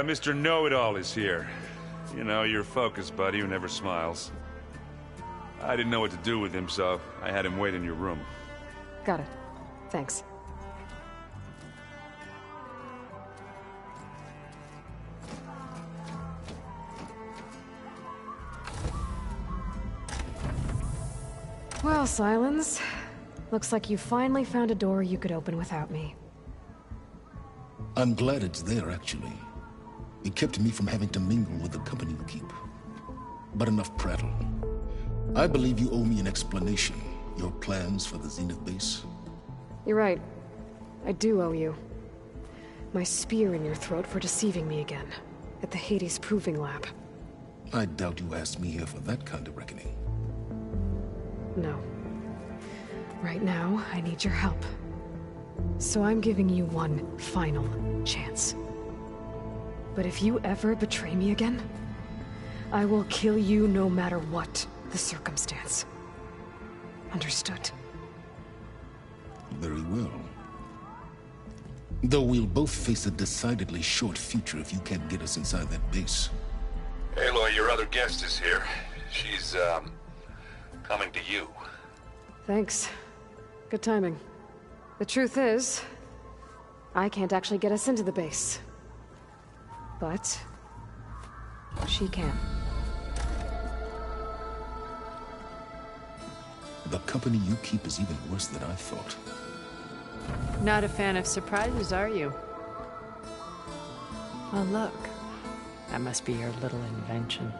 Mr. Know-It-All is here. You know, your focus buddy who never smiles. I didn't know what to do with him, so I had him wait in your room. Got it. Thanks. Well, Silence. Looks like you finally found a door you could open without me. I'm glad it's there, actually. It kept me from having to mingle with the company you keep. But enough prattle. I believe you owe me an explanation. Your plans for the Zenith base? You're right. I do owe you. My spear in your throat for deceiving me again. At the Hades Proving Lab. I doubt you asked me here for that kind of reckoning. No. Right now, I need your help. So I'm giving you one final chance. But if you ever betray me again, I will kill you no matter what the circumstance. Understood? Very well. Though we'll both face a decidedly short future if you can't get us inside that base. Aloy, your other guest is here. She's, coming to you. Thanks. Good timing. The truth is, I can't actually get us into the base. But she can. The company you keep is even worse than I thought. Not a fan of surprises, are you? Oh, look. That must be your little invention.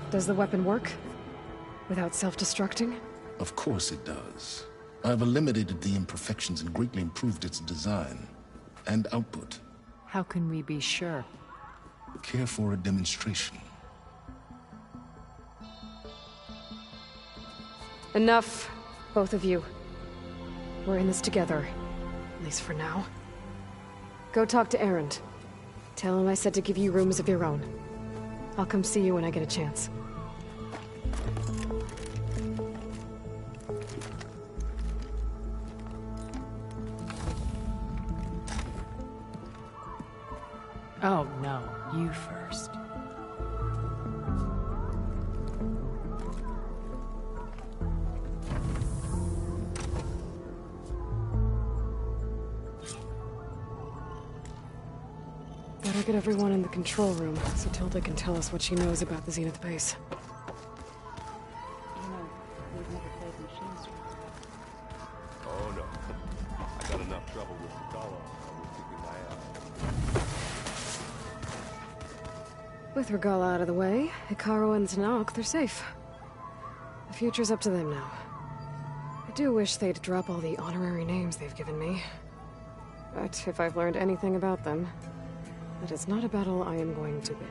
Does the weapon work? Without self-destructing? Of course it does. I've eliminated the imperfections and greatly improved its design and output. How can we be sure? Care for a demonstration? Enough, both of you. We're in this together, at least for now. Go talk to Erend. Tell him I said to give you rooms of your own. I'll come see you when I get a chance. Oh, no. You first. Better get everyone in the control room, so Tilda can tell us what she knows about the Zenith base. Oh no. I got enough trouble with Regala. I was kicking my ass. With Regala out of the way, Hikaru and Tanakh, they're safe. The future's up to them now. I do wish they'd drop all the honorary names they've given me. But if I've learned anything about them, that is not a battle I am going to win.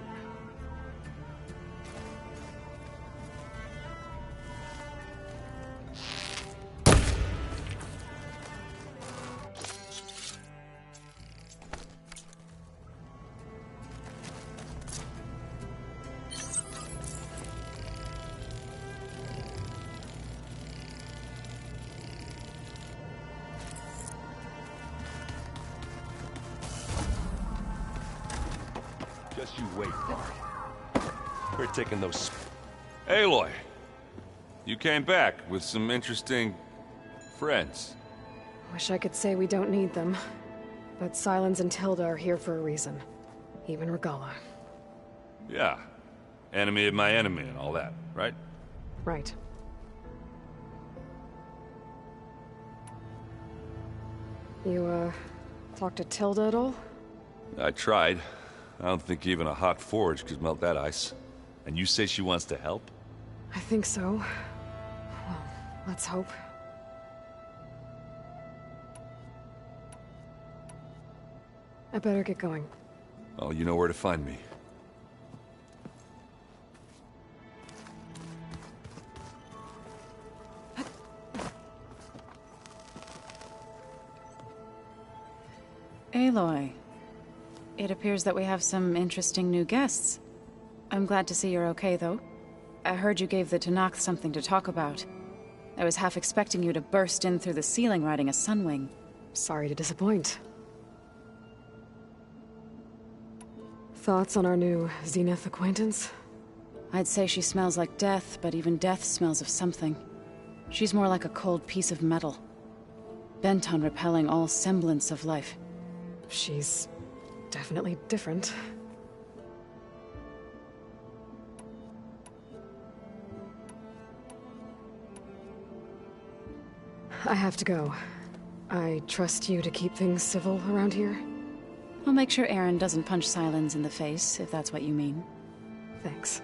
Just you wait, Bart. We're taking those... Aloy! You came back with some interesting... friends. Wish I could say we don't need them. But Silence and Tilda are here for a reason. Even Regala. Yeah. Enemy of my enemy and all that, right? Right. You, talked to Tilda at all? I tried. I don't think even a hot forge could melt that ice. And you say she wants to help? I think so. Well, let's hope. I better get going. Oh, you know where to find me. Aloy. It appears that we have some interesting new guests. I'm glad to see you're okay, though. I heard you gave the Tanakh something to talk about. I was half expecting you to burst in through the ceiling riding a sunwing. Sorry to disappoint. Thoughts on our new Zenith acquaintance? I'd say she smells like death, but even death smells of something. She's more like a cold piece of metal, bent on repelling all semblance of life. She's definitely different. I have to go. I trust you to keep things civil around here? I'll make sure Aaron doesn't punch Sylens in the face, if that's what you mean. Thanks.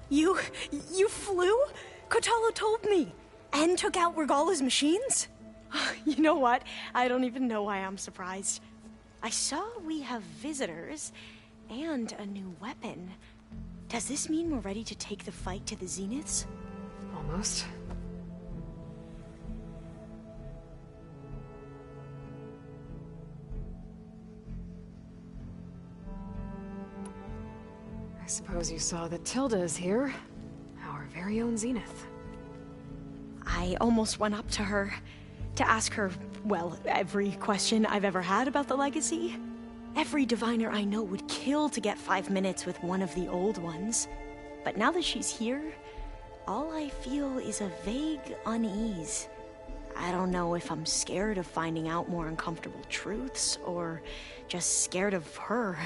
You flew? Kotalo told me! And took out Regala's machines? You know what? I don't even know why I'm surprised. I saw we have visitors, and a new weapon. Does this mean we're ready to take the fight to the Zeniths? Almost. I suppose you saw that Tilda is here. Our very own Zenith. I almost went up to her to ask her, well, every question I've ever had about the Legacy. Every diviner I know would kill to get 5 minutes with one of the old ones. But now that she's here, all I feel is a vague unease. I don't know if I'm scared of finding out more uncomfortable truths, or just scared of her.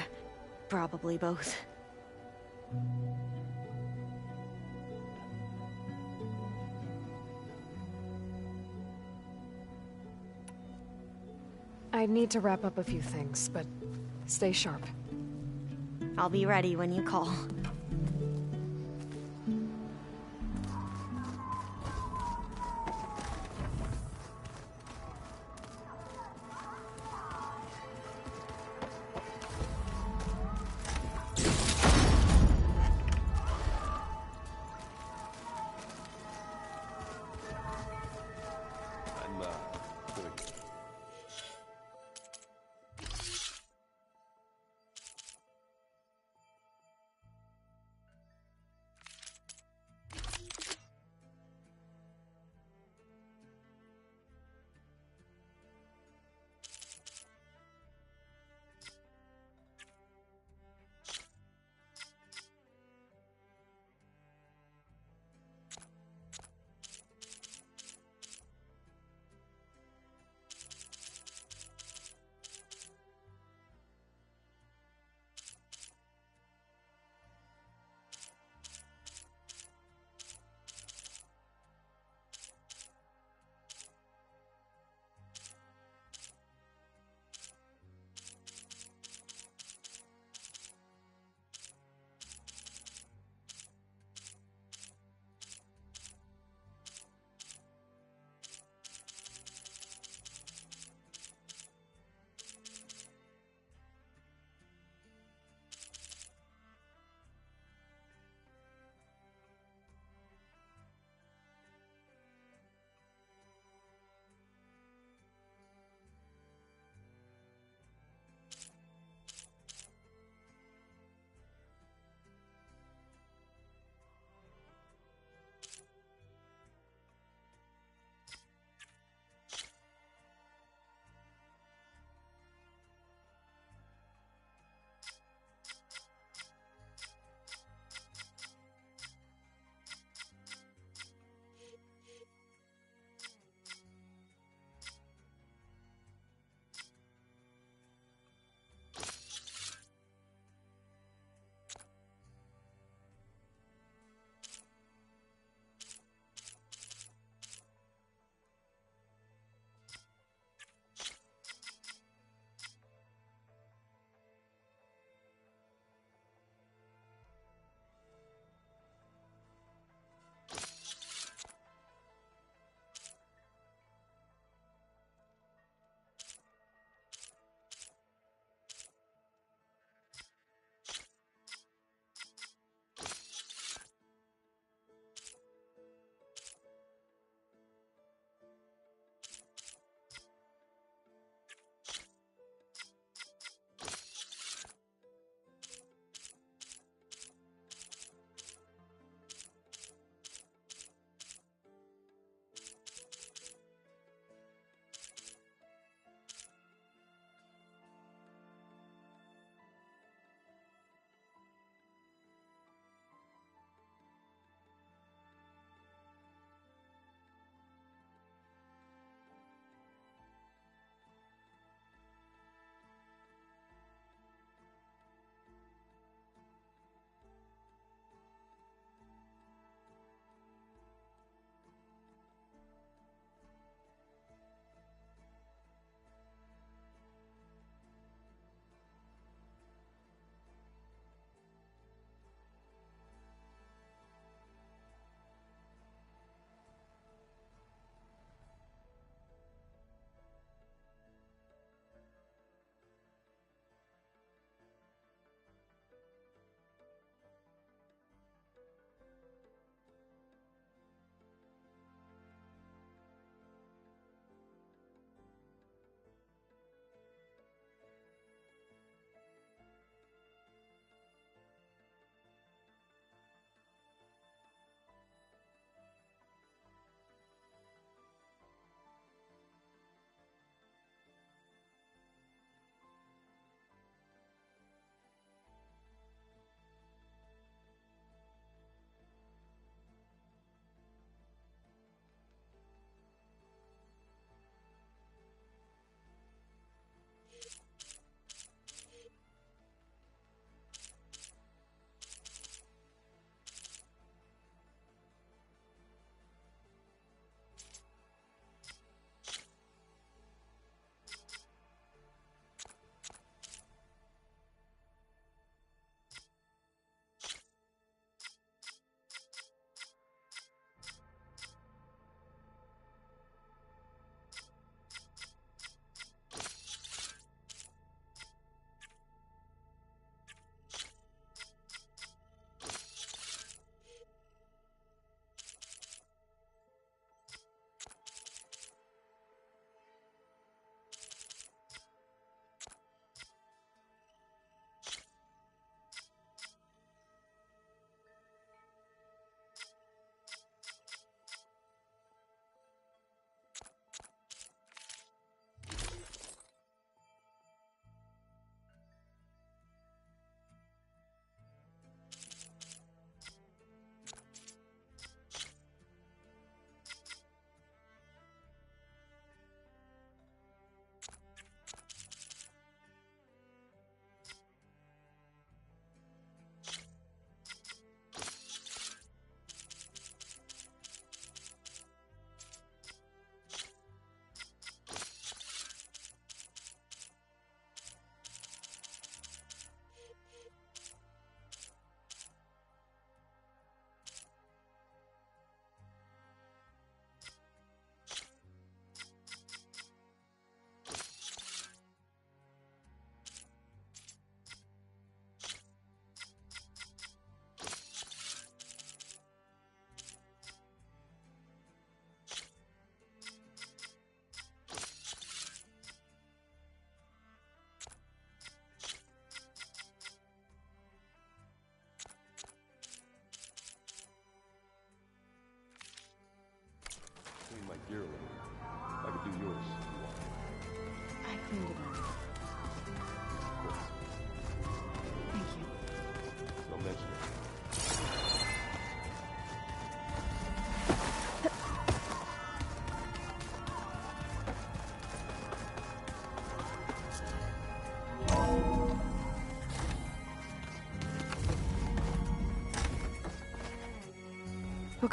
Probably both. I need to wrap up a few things, but stay sharp. I'll be ready when you call.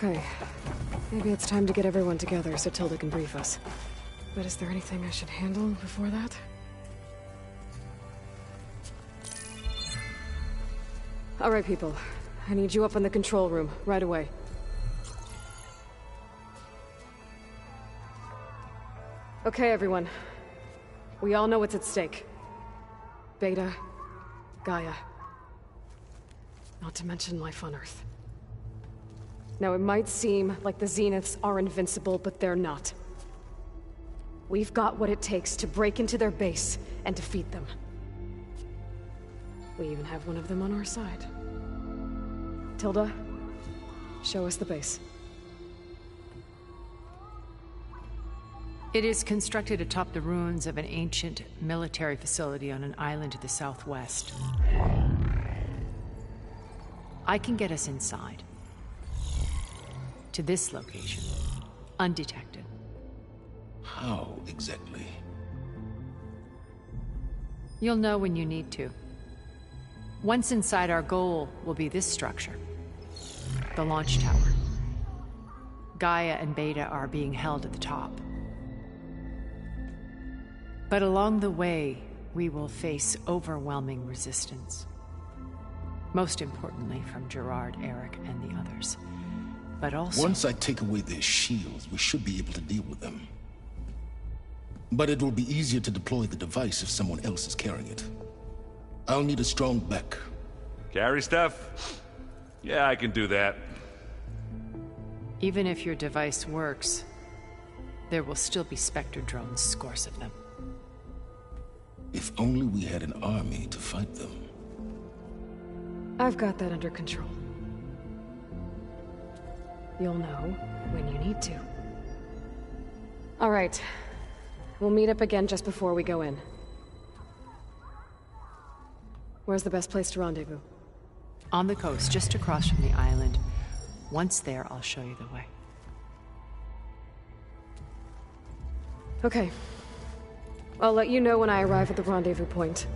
Okay. Maybe it's time to get everyone together so Tilda can brief us. But is there anything I should handle before that? Alright, people. I need you up in the control room, right away. Okay, everyone. We all know what's at stake. Beta, Gaia. Not to mention life on Earth. Now, it might seem like the Zeniths are invincible, but they're not. We've got what it takes to break into their base and defeat them. We even have one of them on our side. Tilda, show us the base. It is constructed atop the ruins of an ancient military facility on an island to the southwest. I can get us inside. To this location, undetected. How exactly? You'll know when you need to. Once inside, our goal will be this structure. The launch tower. Gaia and Beta are being held at the top. But along the way, we will face overwhelming resistance. Most importantly from Gerard, Eric, and the others. But also... Once I take away their shields, we should be able to deal with them. But it will be easier to deploy the device if someone else is carrying it. I'll need a strong back. Carry stuff? Yeah, I can do that. Even if your device works, there will still be Spectre drones, scores of them. If only we had an army to fight them. I've got that under control. You'll know when you need to. All right. We'll meet up again just before we go in. Where's the best place to rendezvous? On the coast, just across from the island. Once there, I'll show you the way. Okay. I'll let you know when I arrive at the rendezvous point.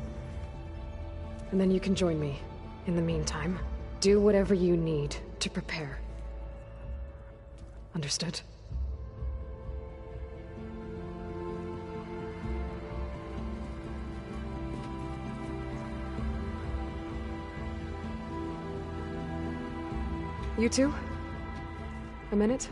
And then you can join me. In the meantime, do whatever you need to prepare. Understood? You two? A minute?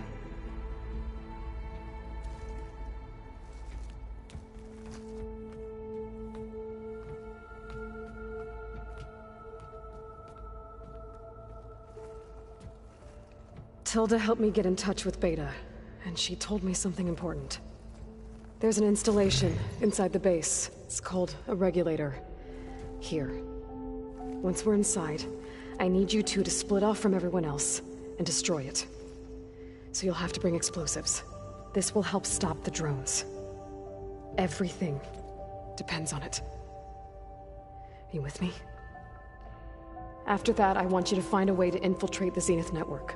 Tilda helped me get in touch with Beta, and she told me something important. There's an installation inside the base. It's called a regulator. Here. Once we're inside, I need you two to split off from everyone else and destroy it. So you'll have to bring explosives. This will help stop the drones. Everything depends on it. Are you with me? After that, I want you to find a way to infiltrate the Zenith network.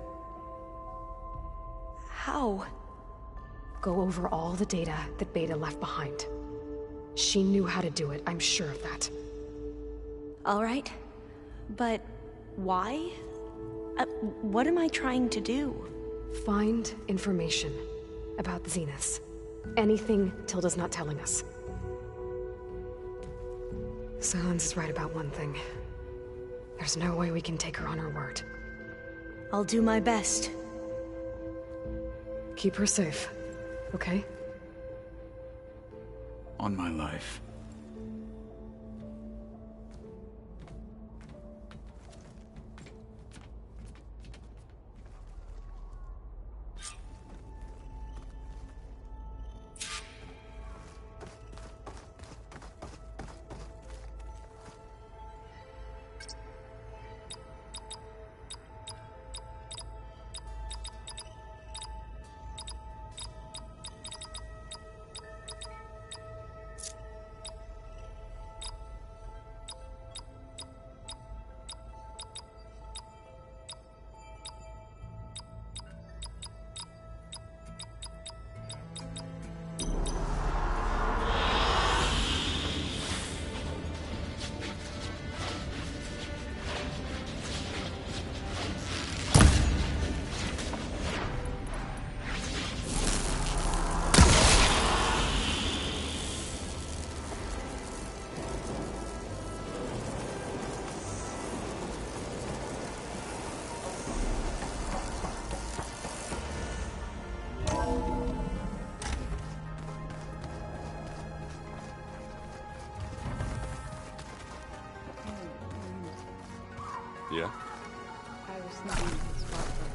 How? Go over all the data that Beta left behind. She knew how to do it, I'm sure of that. All right. But why? What am I trying to do? Find information about the Zeniths. Anything Tilda's not telling us. Silence is right about one thing. There's no way we can take her on her word. I'll do my best. Keep her safe, okay? On my life. Yeah? I was thinking it's spot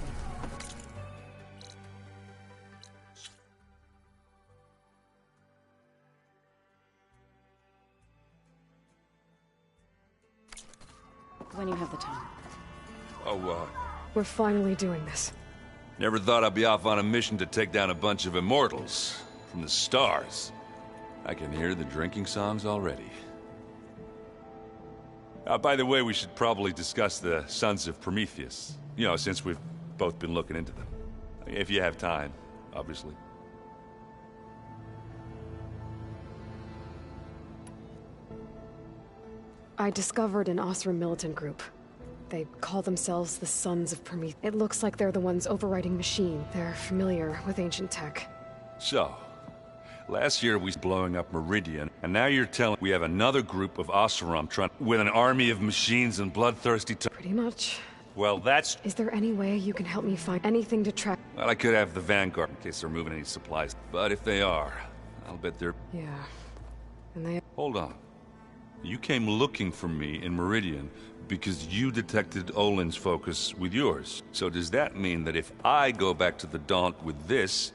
when you have the time. Oh, We're finally doing this. never thought I'd be off on a mission to take down a bunch of immortals from the stars. I can hear the drinking songs already. By the way, we should probably discuss the Sons of Prometheus. You know, since we've both been looking into them. If you have time, obviously. I discovered an Osram militant group. They call themselves the Sons of Prometheus. It looks like they're the ones overriding Machine. They're familiar with ancient tech. So, last year we was blowing up Meridian, and now you're telling we have another group of Oseram trying with an army of machines and bloodthirsty Pretty much. Well, that's... Is there any way you can help me find anything to track? Well, I could have the Vanguard in case they're moving any supplies. But if they are, I'll bet they're... Yeah. And they... Hold on. You came looking for me in Meridian because you detected Olin's focus with yours. So does that mean that if I go back to the Daunt with this...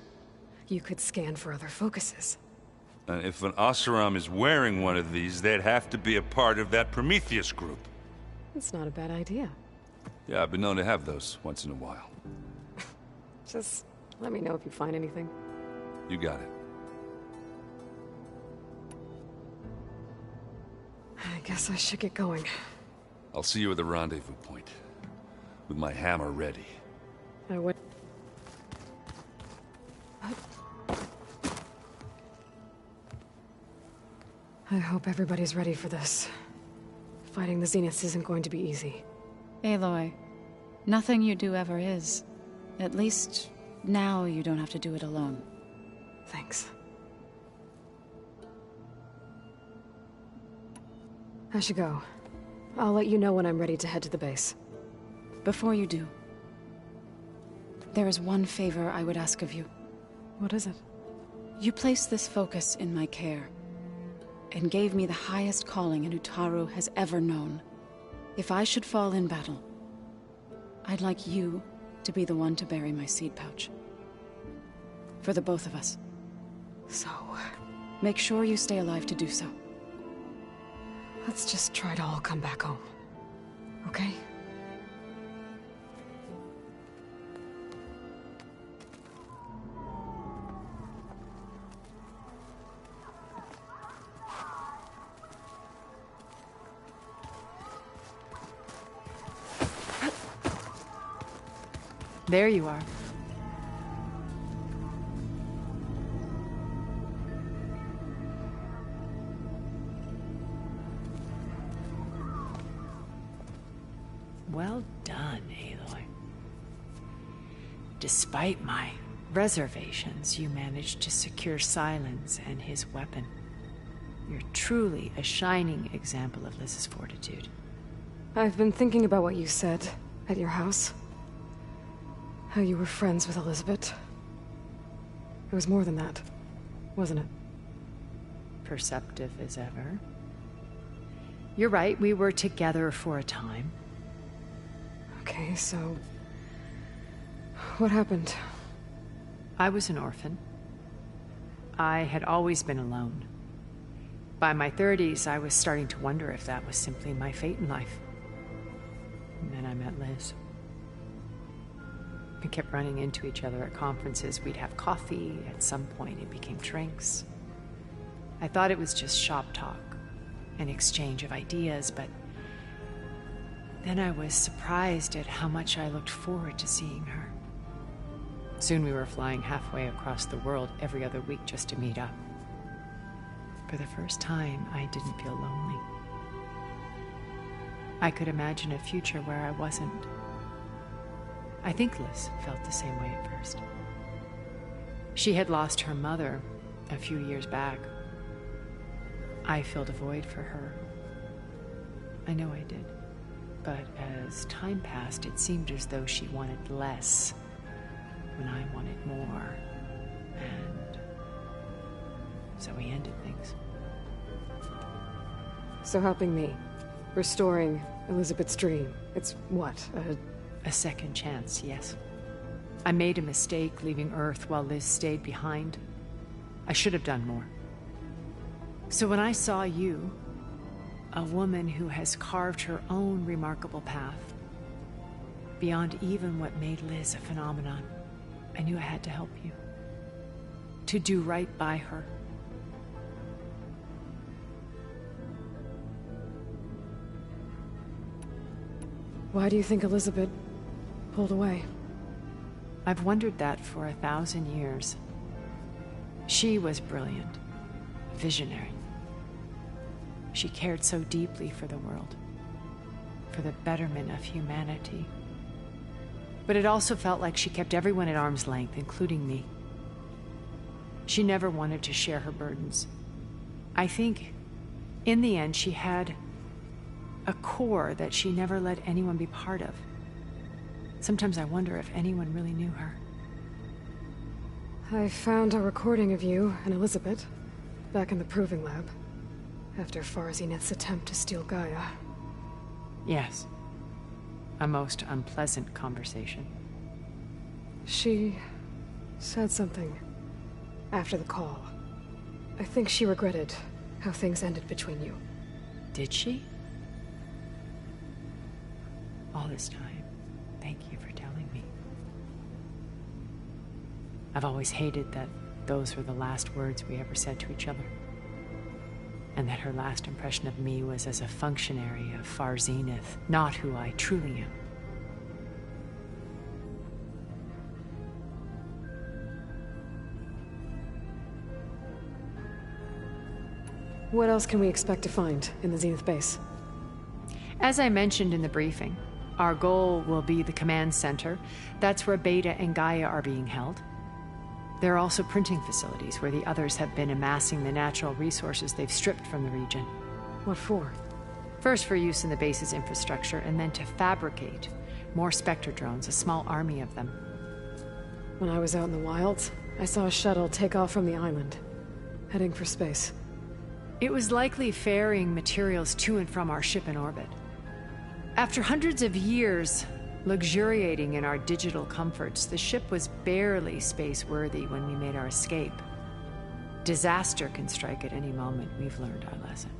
You could scan for other focuses. And if an Oseram is wearing one of these, they'd have to be a part of that Prometheus group. It's not a bad idea. Yeah, I've been known to have those once in a while. Just let me know if you find anything. You got it. I guess I should get going. I'll see you at the rendezvous point. With my hammer ready. I would... I hope everybody's ready for this. Fighting the Zeniths isn't going to be easy. Aloy, nothing you do ever is. At least, now you don't have to do it alone. Thanks. I should go. I'll let you know when I'm ready to head to the base. Before you do, there is one favor I would ask of you. What is it? You placed this focus in my care, and gave me the highest calling an Utaru has ever known. If I should fall in battle, I'd like you to be the one to bury my seed pouch. For the both of us. So... Make sure you stay alive to do so. let's just try to all come back home. Okay? There you are. Well done, Aloy. Despite my reservations, you managed to secure Silence and his weapon. You're truly a shining example of Liz's fortitude. I've been thinking about what you said at your house. How you were friends with Elizabeth. It was more than that, wasn't it? Perceptive as ever. You're right, we were together for a time. Okay, so... what happened? I was an orphan. I had always been alone. By my 30s, I was starting to wonder if that was simply my fate in life. And then I met Liz. We kept running into each other at conferences. We'd have coffee. At some point, it became drinks. I thought it was just shop talk, an exchange of ideas, but then I was surprised at how much I looked forward to seeing her. Soon we were flying halfway across the world every other week just to meet up. For the first time, I didn't feel lonely. I could imagine a future where I wasn't. I think Liz felt the same way at first. She had lost her mother a few years back. I filled a void for her. I know I did. But as time passed, it seemed as though she wanted less when I wanted more. And so we ended things. So helping me, restoring Elizabeth's dream. It's what, A second chance, yes. I made a mistake leaving Earth while Liz stayed behind. I should have done more. So when I saw you, a woman who has carved her own remarkable path, beyond even what made Liz a phenomenon, I knew I had to help you. To do right by her. Why do you think Elizabeth pulled away? I've wondered that for 1,000 years. She was brilliant, visionary. She cared so deeply for the world, for the betterment of humanity. But it also felt like she kept everyone at arm's length, including me. She never wanted to share her burdens. I think, in the end, she had a core that she never let anyone be part of. Sometimes I wonder if anyone really knew her. I found a recording of you and Elizabeth back in the proving lab after Farzineth's attempt to steal Gaia. Yes. A most unpleasant conversation. She said something after the call. I think she regretted how things ended between you. Did she? All this time, thank you for telling me. I've always hated that those were the last words we ever said to each other. And that her last impression of me was as a functionary of Farzineth, not who I truly am. What else can we expect to find in the Zenith base? As I mentioned in the briefing, our goal will be the command center. That's where Beta and Gaia are being held. There are also printing facilities where the others have been amassing the natural resources they've stripped from the region. What for? First for use in the base's infrastructure, and then to fabricate more Spectre drones, a small army of them. When I was out in the wilds, I saw a shuttle take off from the island, heading for space. It was likely ferrying materials to and from our ship in orbit. After hundreds of years luxuriating in our digital comforts, the ship was barely space-worthy when we made our escape. Disaster can strike at any moment. We've learned our lesson.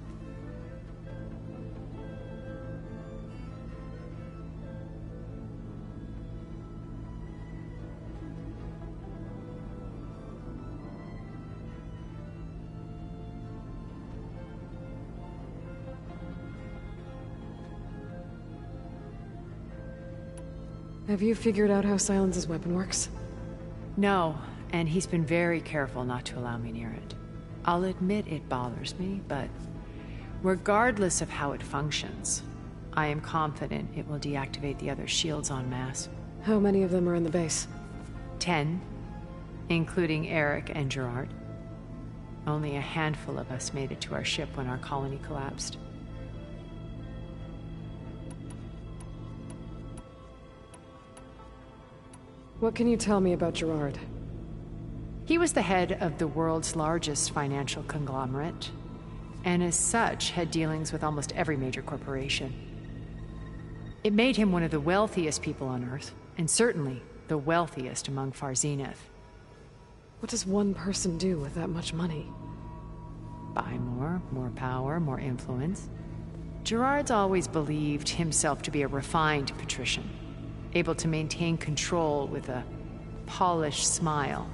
Have you figured out how Silence's weapon works? No, and he's been very careful not to allow me near it. I'll admit it bothers me, but regardless of how it functions, I am confident it will deactivate the other shields en masse. How many of them are in the base? 10, including Eric and Gerard. Only a handful of us made it to our ship when our colony collapsed. What can you tell me about Gerard? He was the head of the world's largest financial conglomerate, and as such had dealings with almost every major corporation. It made him one of the wealthiest people on Earth, and certainly the wealthiest among Farzineth. What does one person do with that much money? Buy more power, more influence. Gerard's always believed himself to be a refined patrician, able to maintain control with a polished smile.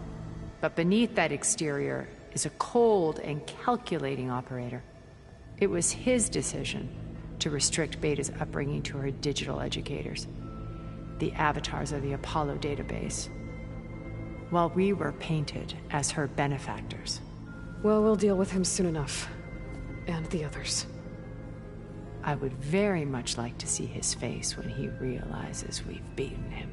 But beneath that exterior is a cold and calculating operator. It was his decision to restrict Beta's upbringing to her digital educators, the avatars of the Apollo database, while we were painted as her benefactors. Well, we'll deal with him soon enough. And the others. I would very much like to see his face when he realizes we've beaten him.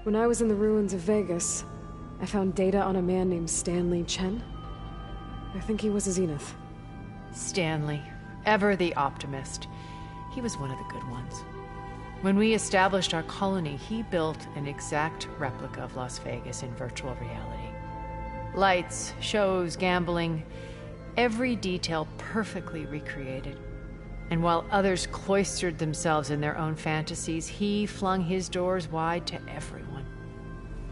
When I was in the ruins of Vegas, I found data on a man named Stanley Chen. I think he was a Zenith. Stanley, ever the optimist. He was one of the good ones. When we established our colony, he built an exact replica of Las Vegas in virtual reality. Lights, shows, gambling, every detail perfectly recreated. And while others cloistered themselves in their own fantasies, he flung his doors wide to everyone.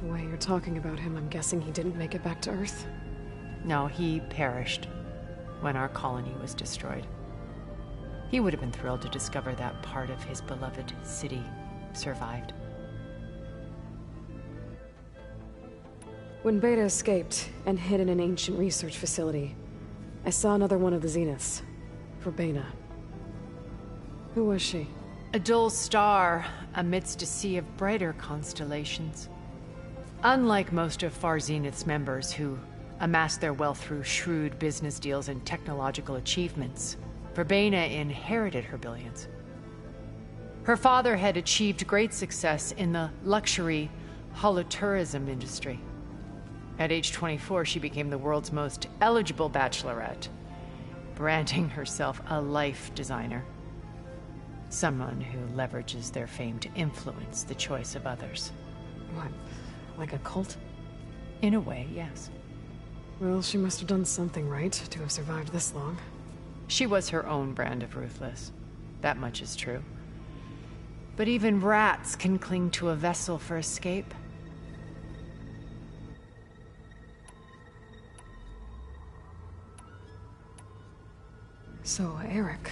The way you're talking about him, I'm guessing he didn't make it back to Earth? No, he perished when our colony was destroyed. He would have been thrilled to discover that part of his beloved city survived. When Beta escaped and hid in an ancient research facility, I saw another one of the Zeniths, Verbena. Who was she? A dull star amidst a sea of brighter constellations. Unlike most of Far Zenith's members who amassed their wealth through shrewd business deals and technological achievements, Verbena inherited her billions. Her father had achieved great success in the luxury holotourism industry. At age 24, she became the world's most eligible bachelorette, branding herself a life designer. Someone who leverages their fame to influence the choice of others. What, like a cult? In a way, yes. Well, she must have done something right to have survived this long. She was her own brand of ruthless. That much is true. But even rats can cling to a vessel for escape. So, Eric...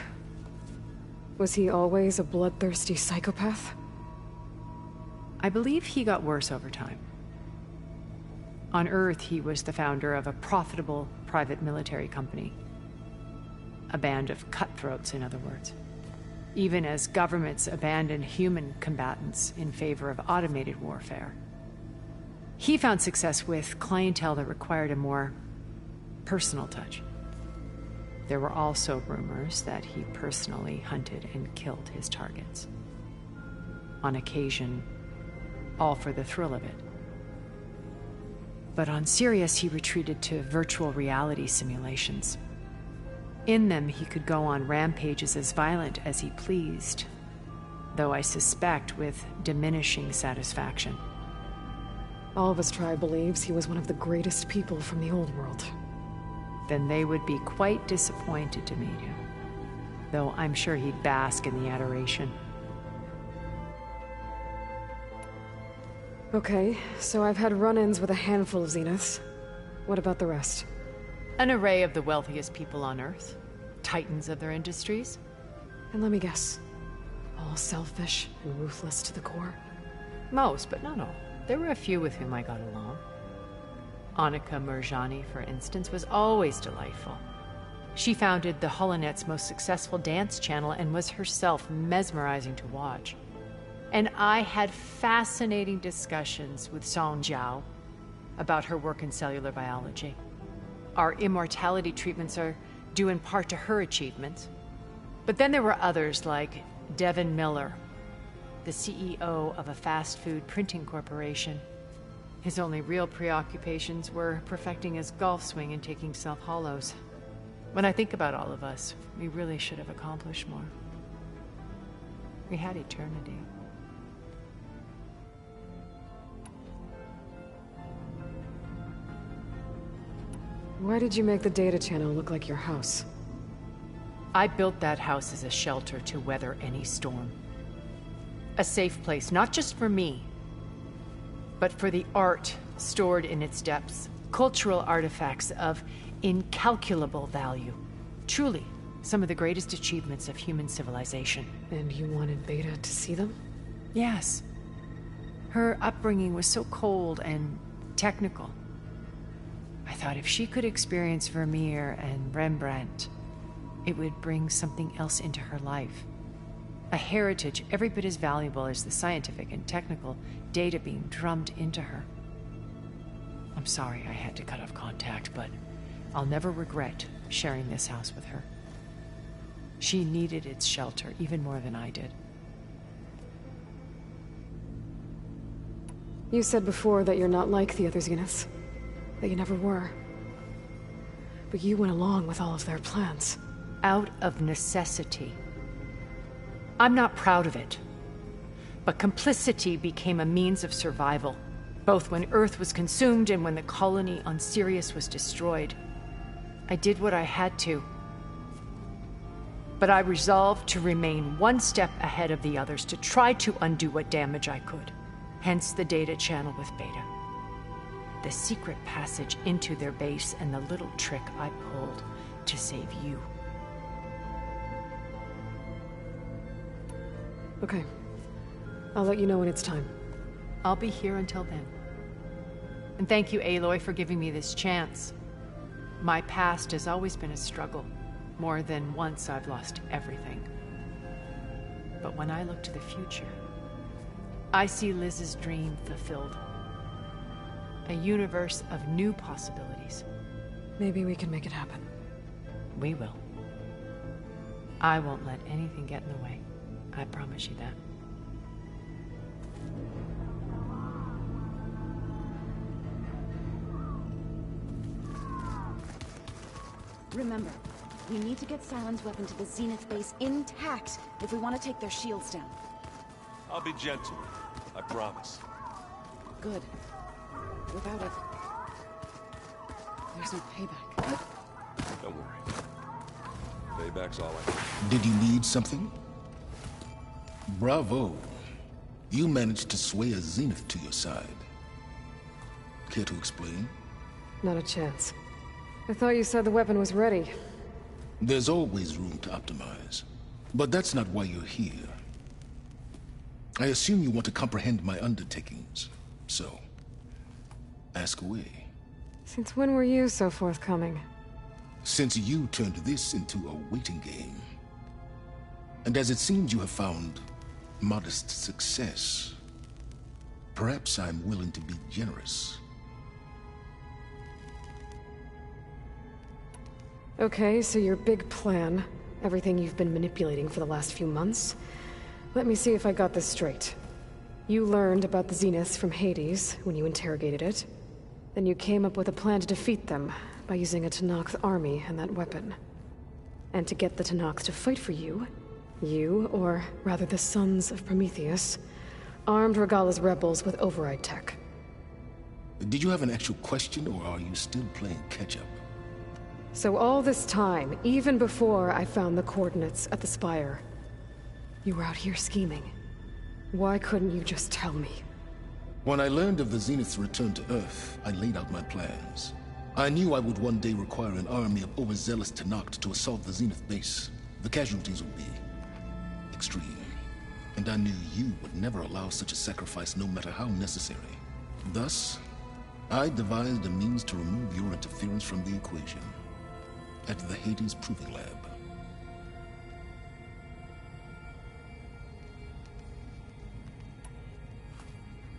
was he always a bloodthirsty psychopath? I believe he got worse over time. On Earth, he was the founder of a profitable private military company. A band of cutthroats, in other words. Even as governments abandoned human combatants in favor of automated warfare. He found success with clientele that required a more personal touch. There were also rumors that he personally hunted and killed his targets. On occasion, all for the thrill of it. But on Sirius, he retreated to virtual reality simulations. In them, he could go on rampages as violent as he pleased, though I suspect with diminishing satisfaction. All of his tribe believes he was one of the greatest people from the old world. Then they would be quite disappointed to meet him, though I'm sure he'd bask in the adoration. Okay, so I've had run-ins with a handful of Zeniths. What about the rest? An array of the wealthiest people on Earth, titans of their industries. And let me guess, all selfish and ruthless to the core? Most, but not all. There were a few with whom I got along. Annika Murjani, for instance, was always delightful. She founded the HoloNet's most successful dance channel and was herself mesmerizing to watch. And I had fascinating discussions with Song Jiao about her work in cellular biology. Our immortality treatments are due in part to her achievements. But then there were others like Devin Miller, the CEO of a fast food printing corporation. His only real preoccupations were perfecting his golf swing and taking self-hollows. When I think about all of us, we really should have accomplished more. We had eternity. Why did you make the data channel look like your house? I built that house as a shelter to weather any storm. A safe place, not just for me, but for the art stored in its depths. Cultural artifacts of incalculable value. Truly, some of the greatest achievements of human civilization. And you wanted Beta to see them? Yes. Her upbringing was so cold and technical. I thought if she could experience Vermeer and Rembrandt, it would bring something else into her life. A heritage every bit as valuable as the scientific and technical data being drummed into her. I'm sorry I had to cut off contact, but I'll never regret sharing this house with her. She needed its shelter even more than I did. You said before that you're not like the other Zeniths. That you never were. But you went along with all of their plans. Out of necessity. I'm not proud of it. But complicity became a means of survival, both when Earth was consumed and when the colony on Sirius was destroyed. I did what I had to. But I resolved to remain one step ahead of the others to try to undo what damage I could. Hence the data channel with Beta. The secret passage into their base and the little trick I pulled to save you. Okay. I'll let you know when it's time. I'll be here until then. And thank you, Aloy, for giving me this chance. My past has always been a struggle. More than once I've lost everything. But when I look to the future, I see Liz's dream fulfilled. A universe of new possibilities. Maybe we can make it happen. We will. I won't let anything get in the way. I promise you that. Remember, we need to get Sylens' weapon to the Zenith base intact if we want to take their shields down. I'll be gentle. I promise. Good. Without it, there's no payback. Don't worry. Payback's all I need. Did you need something? Bravo. You managed to sway a Zenith to your side. Care to explain? Not a chance. I thought you said the weapon was ready. There's always room to optimize. But that's not why you're here. I assume you want to comprehend my undertakings. So, ask away. Since when were you so forthcoming? Since you turned this into a waiting game. And as it seems you have found modest success, perhaps I'm willing to be generous. Okay, so your big plan, everything you've been manipulating for the last few months. Let me see if I got this straight. You learned about the Zeniths from Hades when you interrogated it. Then you came up with a plan to defeat them by using a Tenakth army and that weapon. And to get the Tenakth to fight for you, or rather the Sons of Prometheus, armed Regalla's rebels with override tech. Did you have an actual question, or are you still playing catch-up? So all this time, even before I found the coordinates at the Spire, you were out here scheming. Why couldn't you just tell me? When I learned of the Zenith's return to Earth, I laid out my plans. I knew I would one day require an army of overzealous Tenakth to assault the Zenith base. The casualties would be extreme. And I knew you would never allow such a sacrifice, no matter how necessary. Thus, I devised a means to remove your interference from the equation. At the Hades Proving Lab.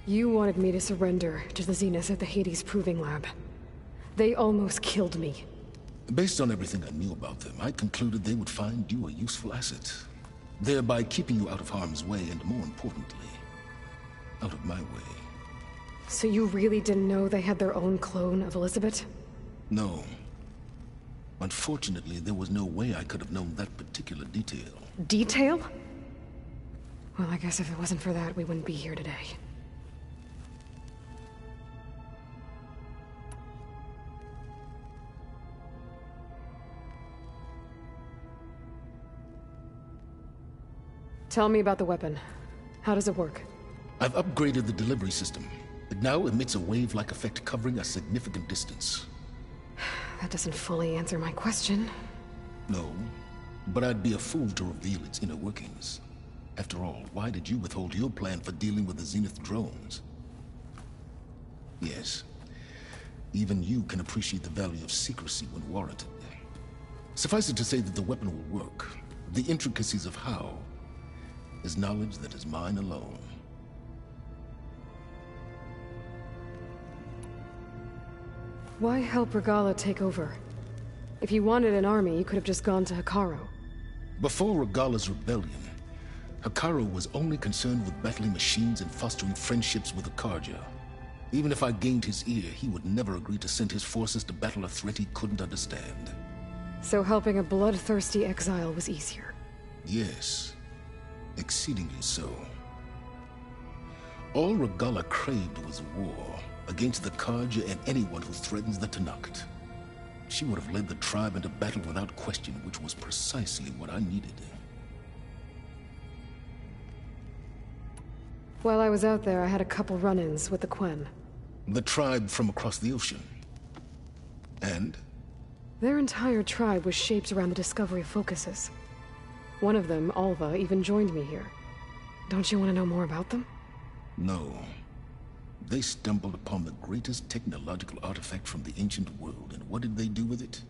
You wanted me to surrender to the Zeniths at the Hades Proving Lab. They almost killed me. Based on everything I knew about them, I concluded they would find you a useful asset, thereby keeping you out of harm's way and, more importantly, out of my way. So you really didn't know they had their own clone of Elizabeth? No. Unfortunately, there was no way I could have known that particular detail. Detail? Well, I guess if it wasn't for that, we wouldn't be here today. Tell me about the weapon. How does it work? I've upgraded the delivery system. It now emits a wave-like effect covering a significant distance. That doesn't fully answer my question. No, but I'd be a fool to reveal its inner workings. After all, why did you withhold your plan for dealing with the Zenith drones? Yes, even you can appreciate the value of secrecy when warranted. Suffice it to say that the weapon will work. The intricacies of how is knowledge that is mine alone. Why help Regalla take over? If you wanted an army, you could have just gone to Hekarro. Before Regalla's rebellion, Hekarro was only concerned with battling machines and fostering friendships with the Karja. Even if I gained his ear, he would never agree to send his forces to battle a threat he couldn't understand. So helping a bloodthirsty exile was easier? Yes, exceedingly so. All Regalla craved was war against the Karja and anyone who threatens the Tenakth. She would have led the tribe into battle without question, which was precisely what I needed. While I was out there, I had a couple run-ins with the Quen. The tribe from across the ocean. And? Their entire tribe was shaped around the discovery of focuses. One of them, Alva, even joined me here. Don't you want to know more about them? No. They stumbled upon the greatest technological artifact from the ancient world, and what did they do with it?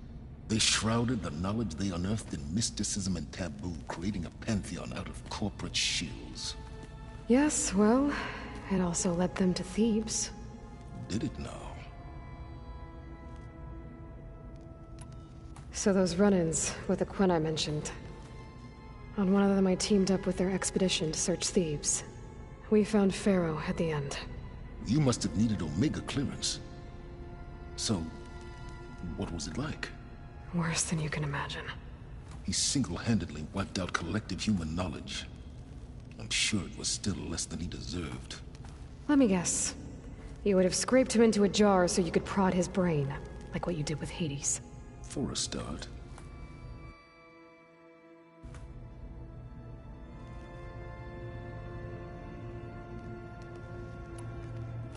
They shrouded the knowledge they unearthed in mysticism and taboo, creating a pantheon out of corporate shills. Yes, well, it also led them to Thebes. Did it now? So those run-ins with the Quen I mentioned. On one of them I teamed up with their expedition to search Thebes. We found Pharaoh at the end. You must have needed Omega clearance. So, what was it like? Worse than you can imagine. He single-handedly wiped out collective human knowledge. I'm sure it was still less than he deserved. Let me guess. You would have scraped him into a jar so you could prod his brain, like what you did with Hades. For a start.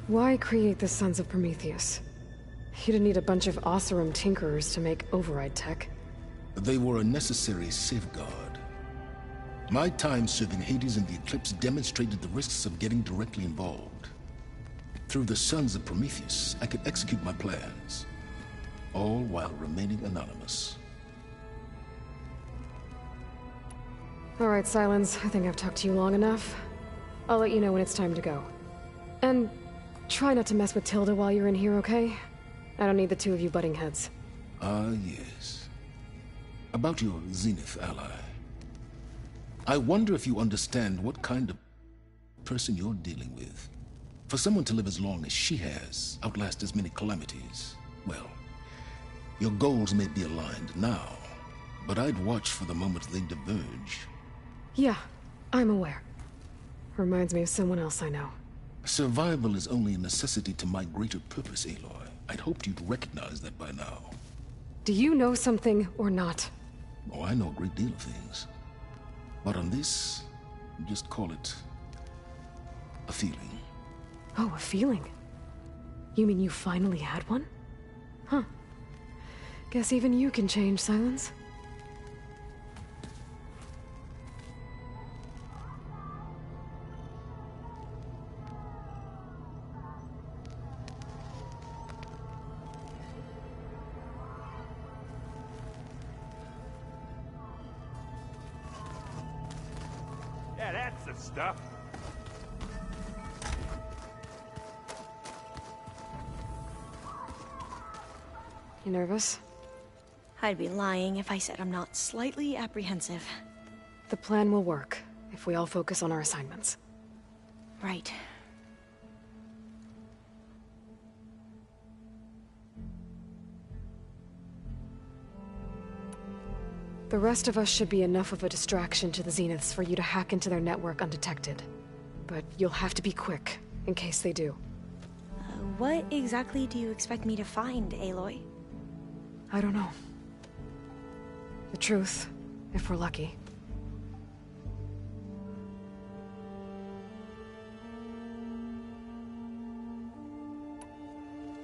Why create the Sons of Prometheus? You didn't need a bunch of Oseram tinkerers to make override tech. They were a necessary safeguard. My time serving Hades and the Eclipse demonstrated the risks of getting directly involved. Through the Sons of Prometheus, I could execute my plans, all while remaining anonymous. All right, Silence. I think I've talked to you long enough. I'll let you know when it's time to go. And try not to mess with Tilda while you're in here, okay? I don't need the two of you butting heads. Ah, yes. About your Zenith ally. I wonder if you understand what kind of person you're dealing with. For someone to live as long as she has, outlast as many calamities, well, your goals may be aligned now, but I'd watch for the moment they diverge. Yeah, I'm aware. Reminds me of someone else I know. Survival is only a necessity to my greater purpose, Aloy. I'd hoped you'd recognize that by now. Do you know something or not? Oh, I know a great deal of things. But on this, just call it a feeling. Oh, a feeling? You mean you finally had one? Huh. Guess even you can change, Silence. Yeah, that's the stuff. You nervous? I'd be lying if I said I'm not slightly apprehensive. The plan will work, if we all focus on our assignments. Right. The rest of us should be enough of a distraction to the Zeniths for you to hack into their network undetected. But you'll have to be quick, in case they do. What exactly do you expect me to find, Aloy? I don't know. The truth, if we're lucky.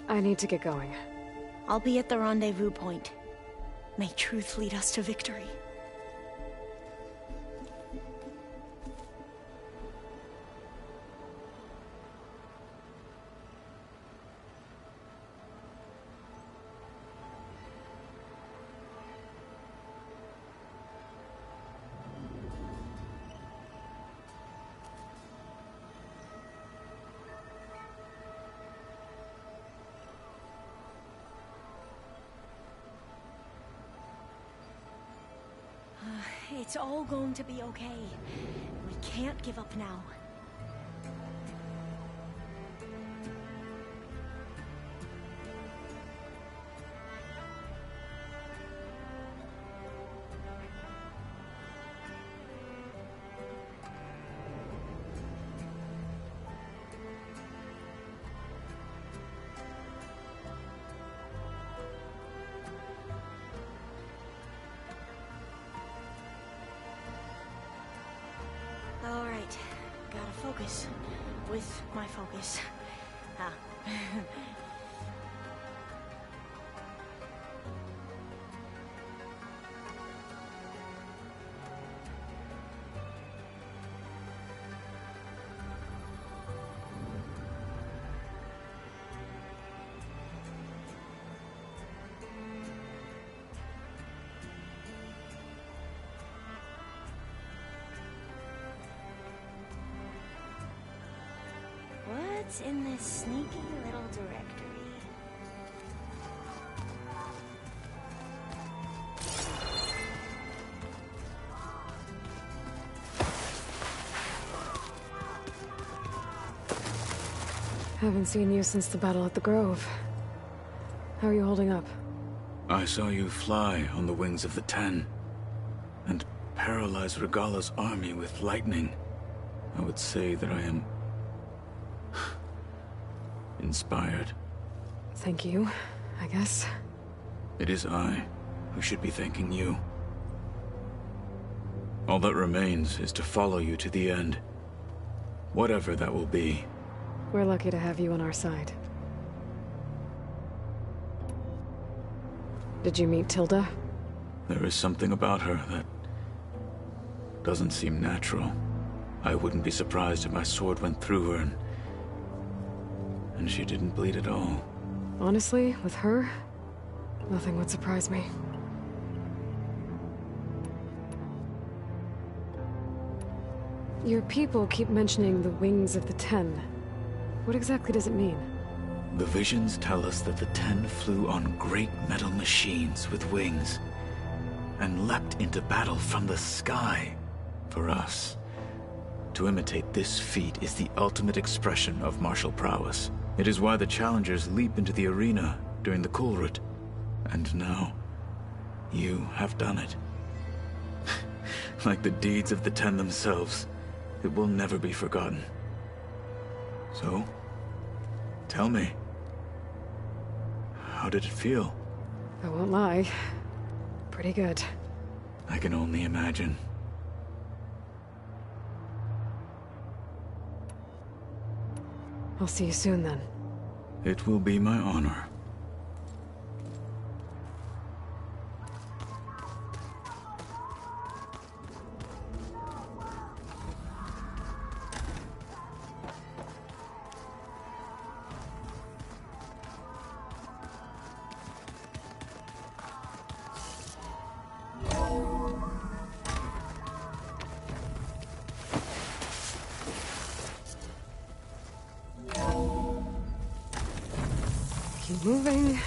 I need to get going. I'll be at the rendezvous point. May truth lead us to victory. It's all going to be okay. We can't give up now. focus. With my focus. Ah. What's in this sneaky little directory? Haven't seen you since the battle at the Grove. How are you holding up? I saw you fly on the wings of the Ten, and paralyze Regala's army with lightning. I would say that I am inspired. Thank you, I guess. It is I who should be thanking you. All that remains is to follow you to the end. Whatever that will be. We're lucky to have you on our side. Did you meet Tilda? There is something about her that doesn't seem natural. I wouldn't be surprised if my sword went through her and she didn't bleed at all. Honestly, with her, nothing would surprise me. Your people keep mentioning the wings of the Ten. What exactly does it mean? The visions tell us that the Ten flew on great metal machines with wings and leapt into battle from the sky. For us, to imitate this feat is the ultimate expression of martial prowess. It is why the challengers leap into the arena during the Kulrut. And now, you have done it. Like the deeds of the Ten themselves, it will never be forgotten. So, tell me, how did it feel? I won't lie. Pretty good. I can only imagine. I'll see you soon then. It will be my honor. Keep moving.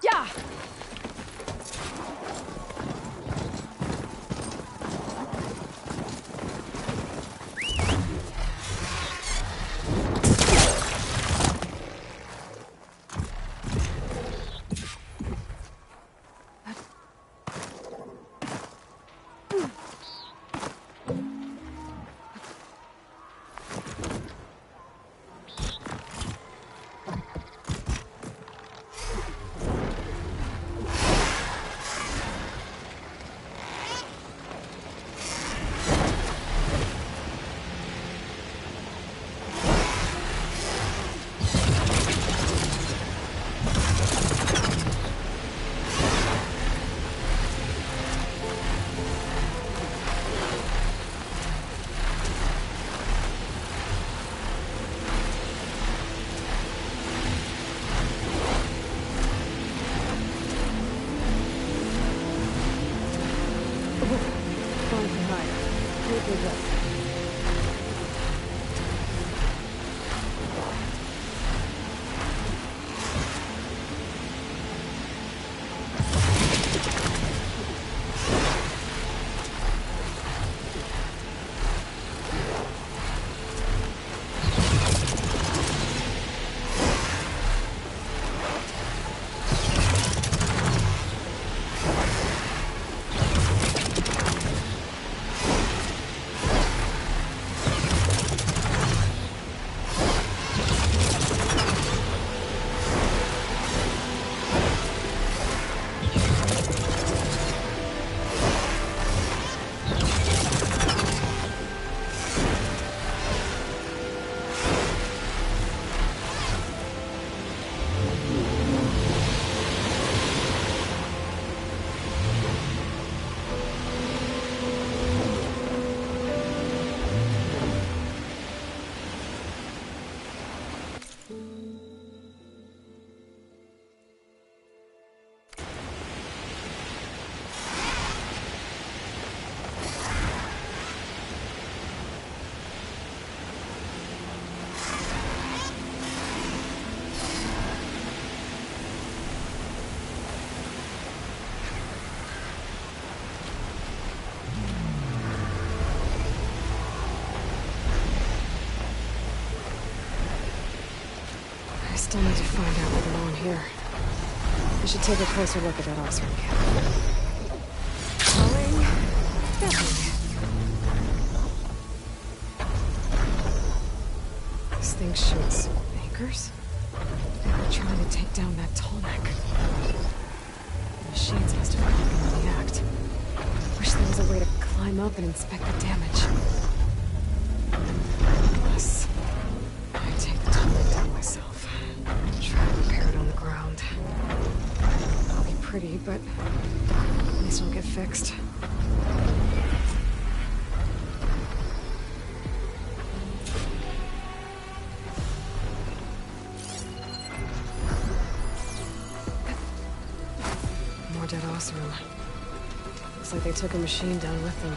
Yeah! Still need to find out what went on here. I should take a closer look at that Osram camp. Calling Stephanie. This thing shoots anchors? They're trying to take down that tall neck. The machines must have caught them in the act. Wish there was a way to climb up and inspect the damage. Unless I take the tall neck down myself. Try to repair it on the ground. It'll be pretty, but at least it'll get fixed. More dead Osram. Looks like they took a machine down with them.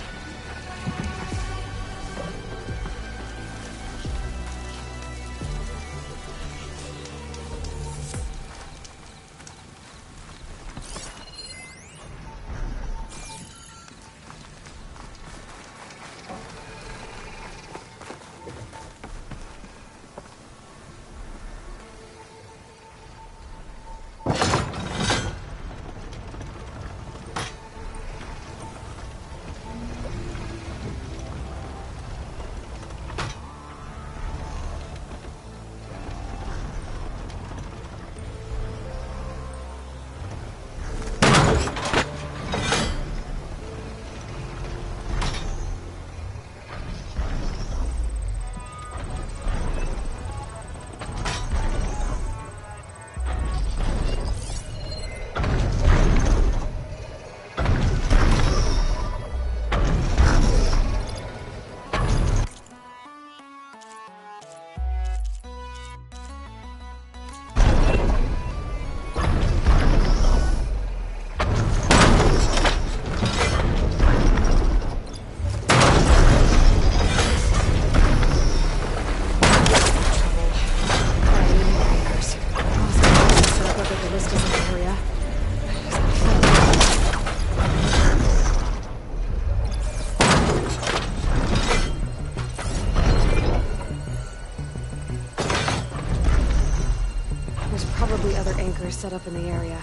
set up in the area.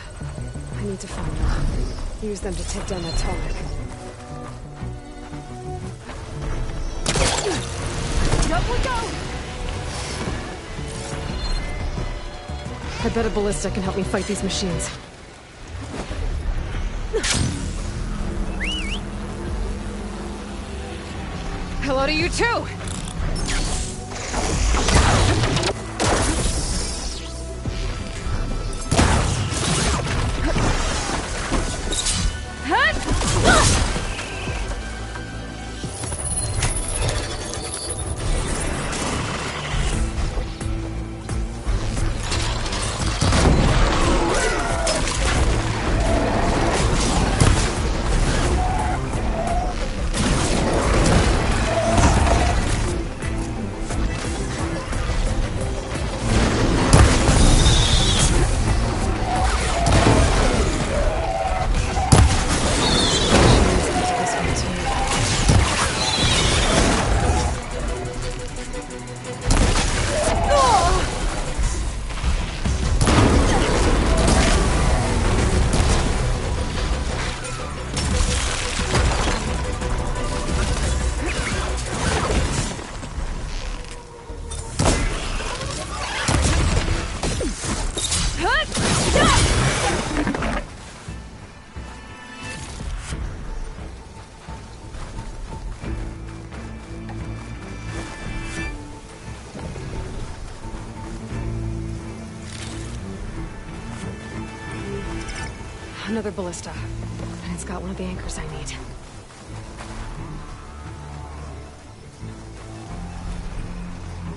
I need to find them. Use them to take down that tonic. Up we go! I bet a ballista can help me fight these machines. Hello to you too! Another ballista. And it's got one of the anchors I need.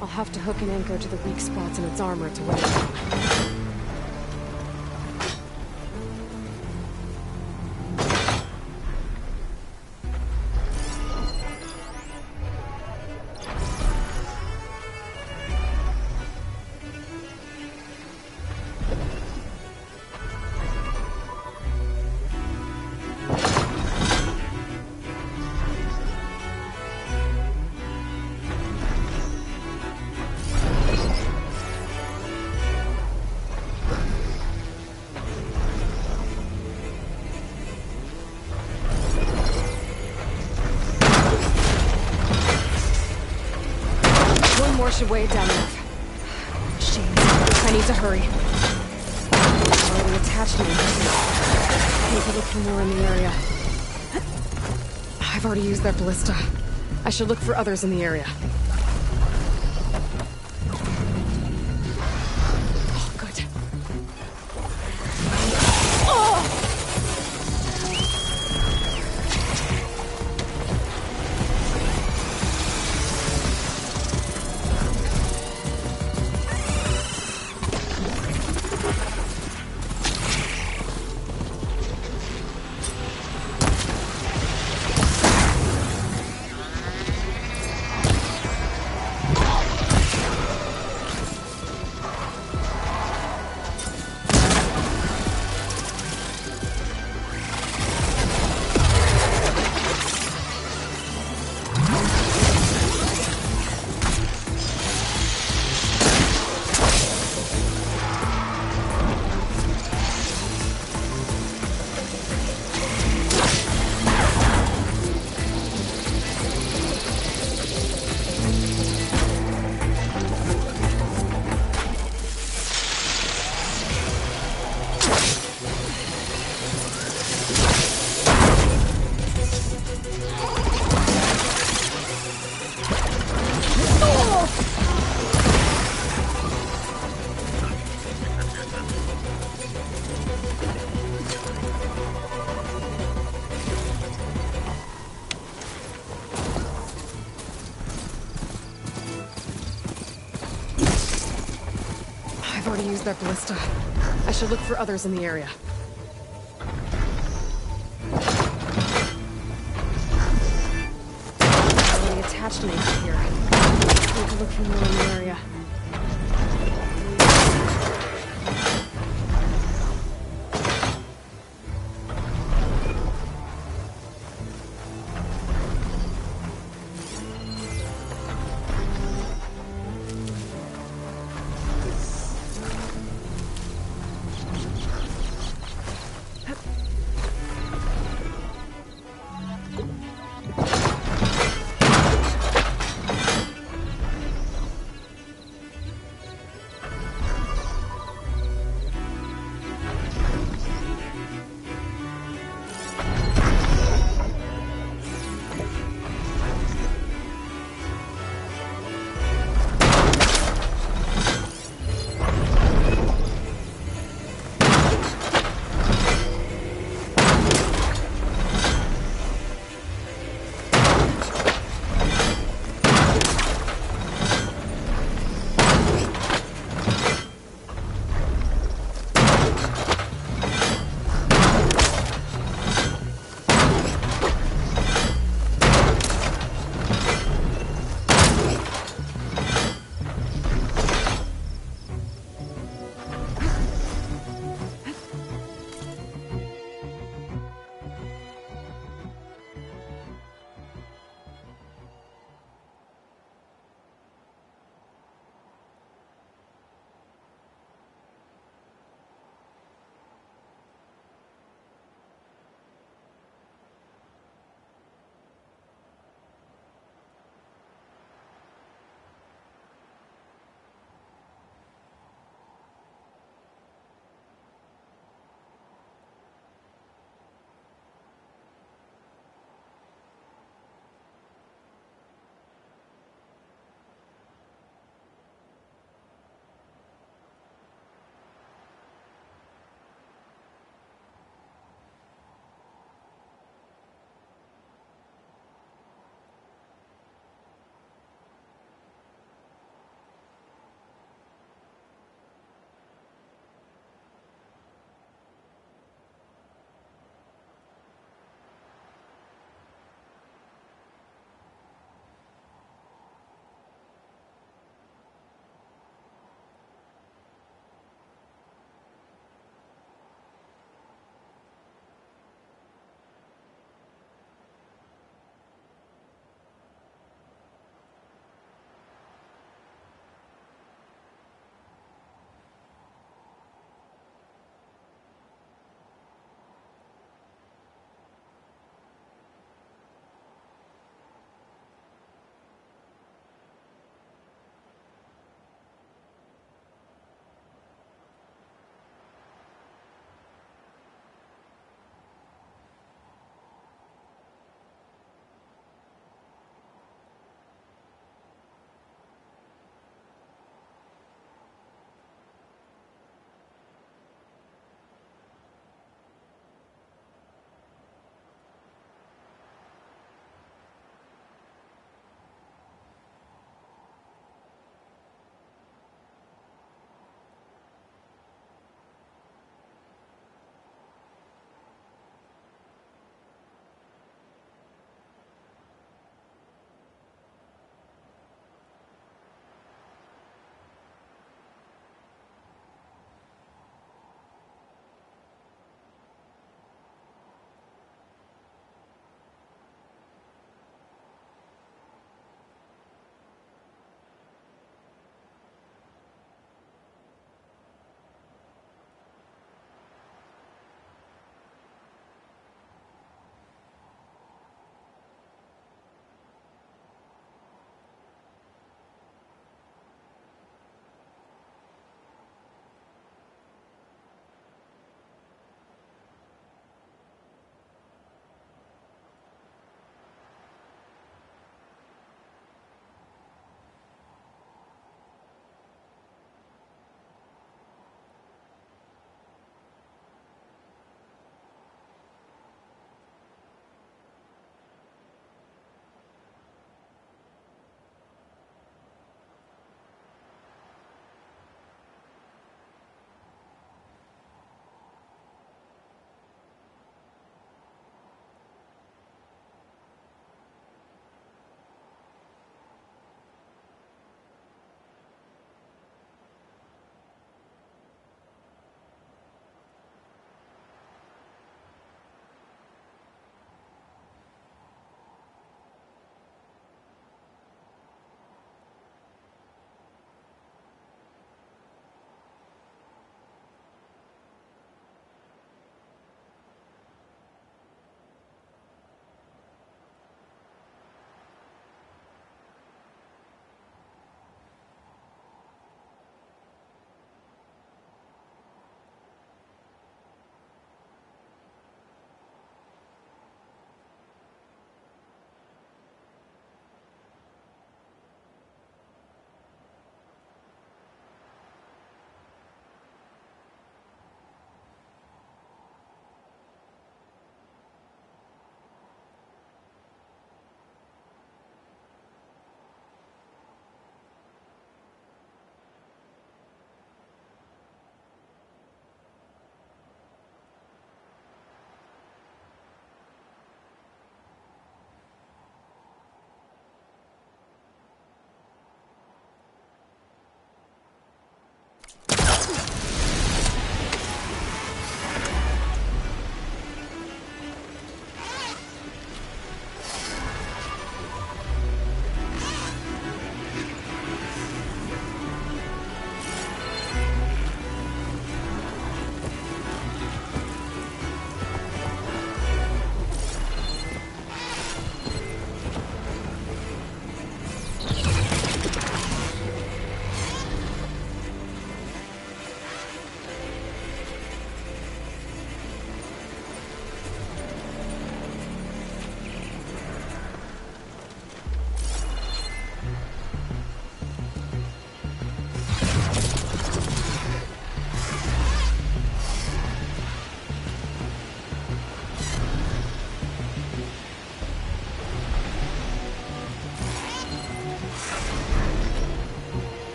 I'll have to hook an anchor to the weak spots in its armor to weigh it down. Should weigh it down enough. Machines. I need to hurry. Already attached me. I need to look for more in the area. I've already used their ballista. I should look for others in the area. Oh, good. Oh! I've already used their ballista. I should look for others in the area. Already attached an anchor here. I need to look for more in the area.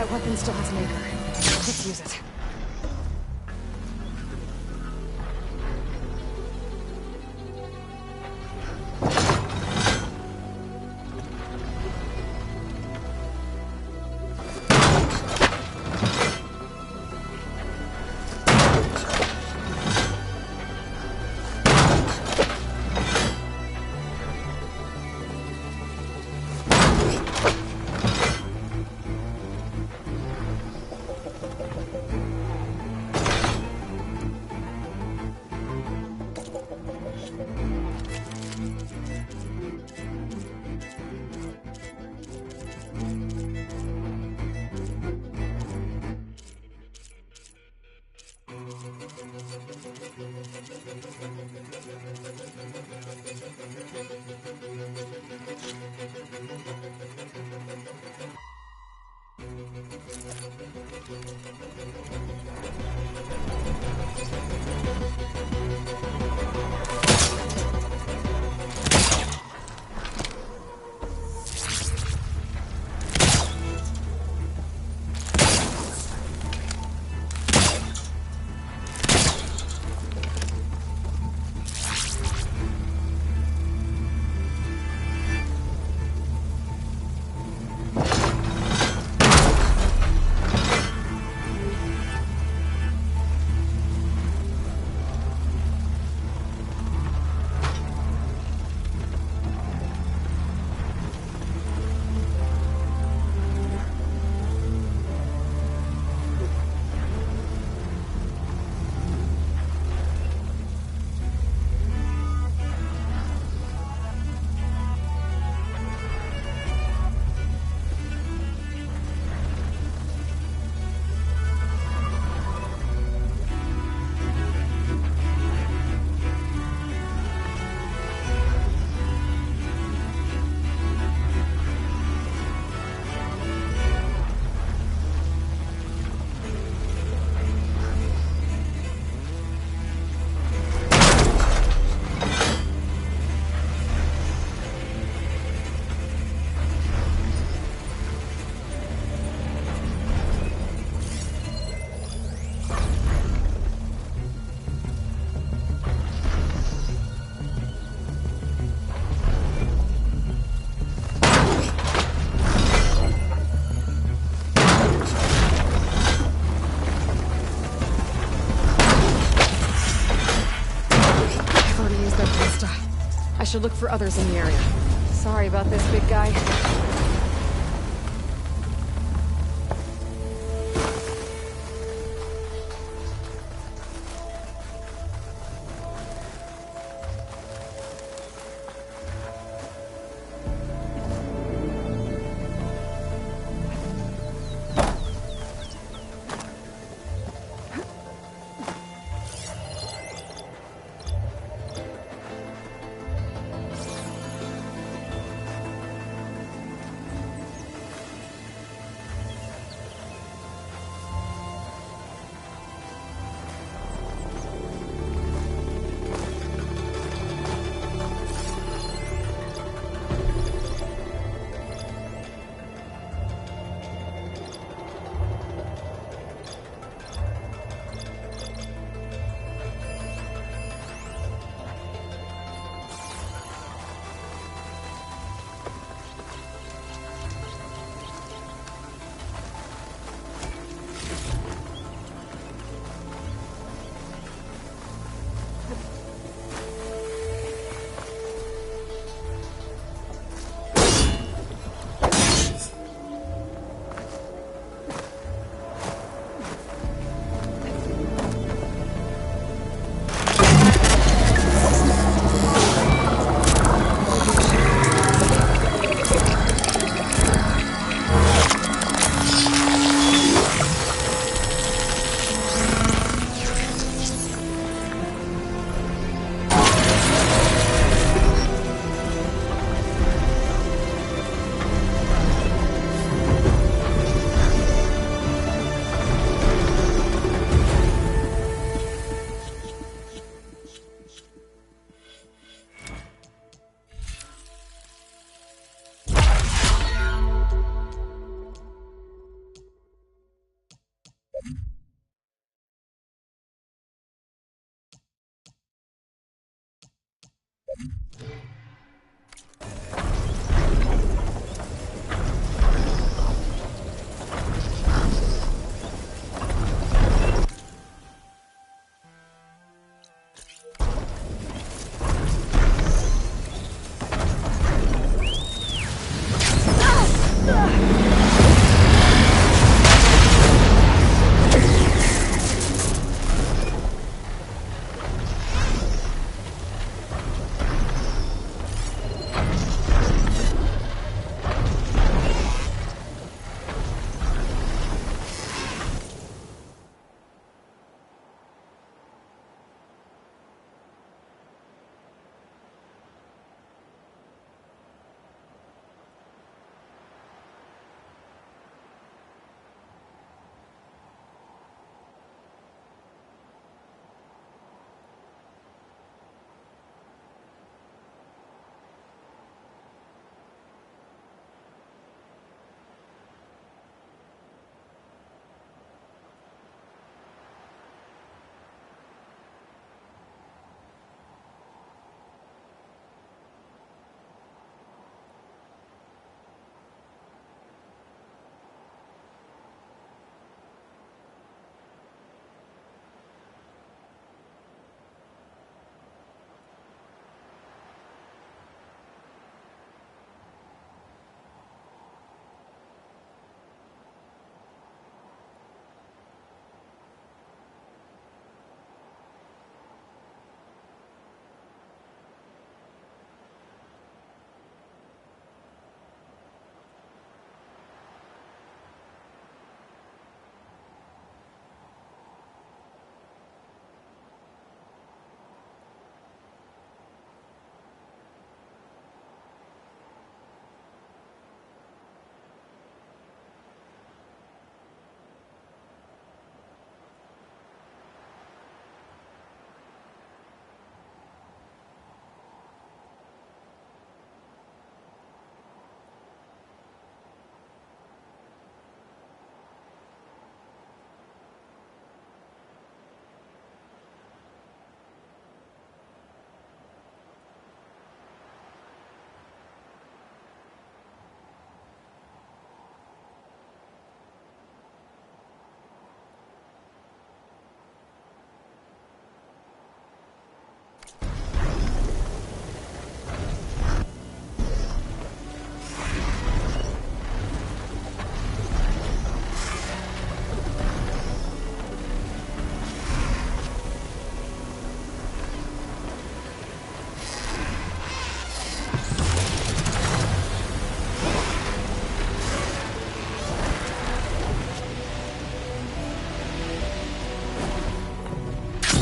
That weapon still has an anchor. Let's use it. I should look for others in the area. Sorry about this, big guy.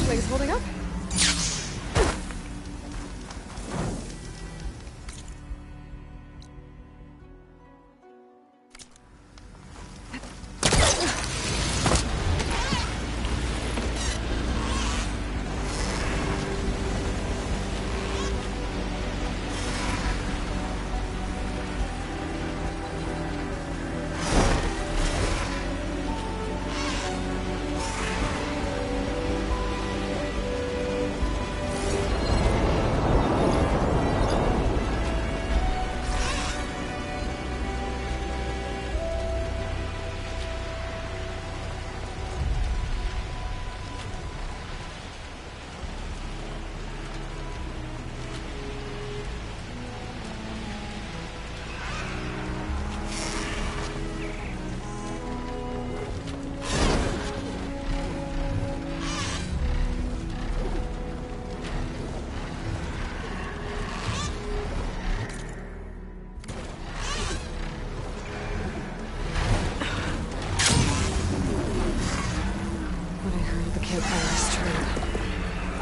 Legs holding up?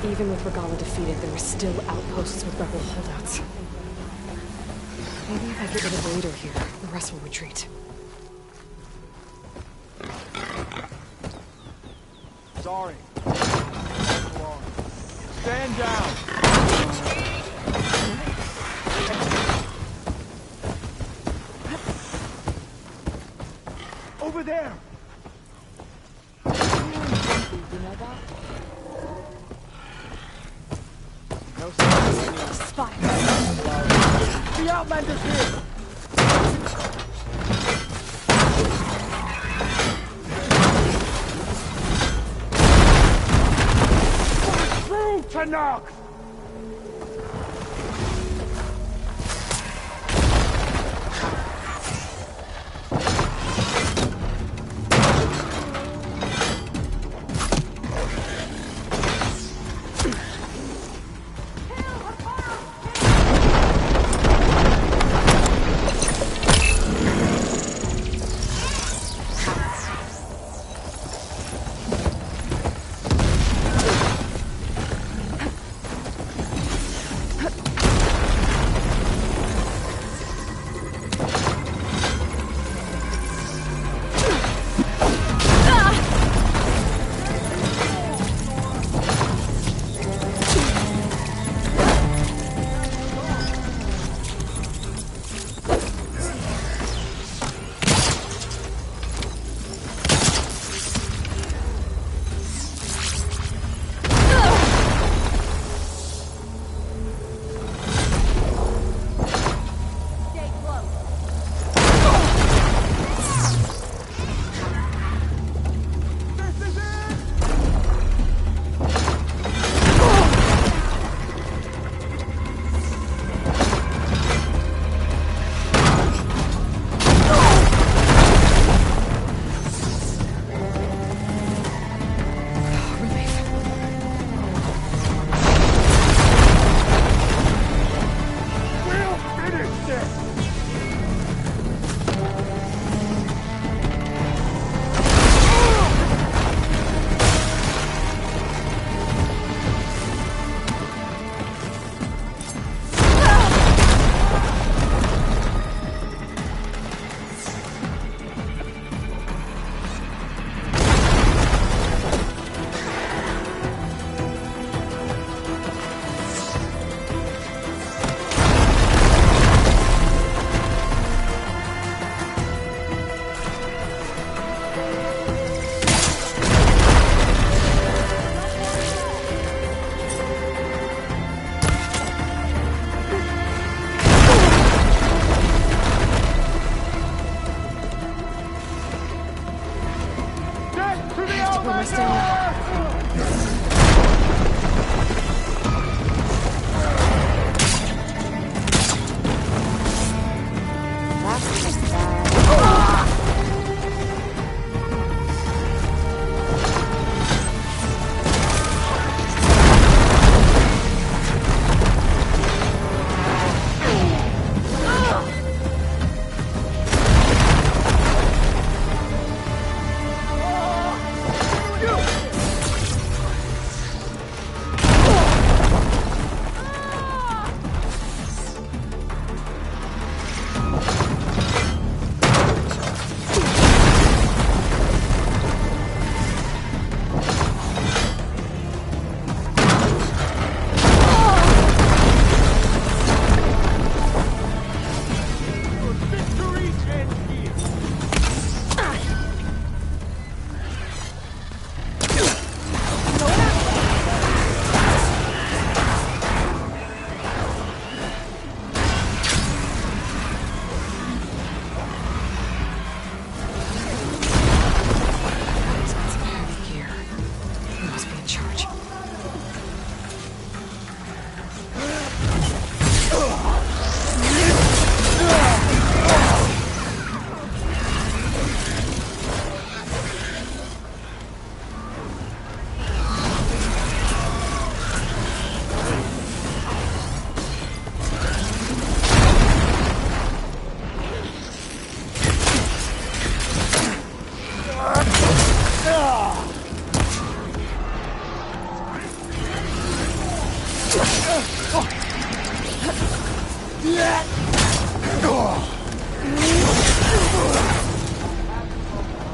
Even with Regala defeated, there were still outposts with rebel holdouts. Maybe if I get rid of the leader here, the rest will retreat. Sorry. Stand down! Over there! Spot. The Outlander's here! Through to knock!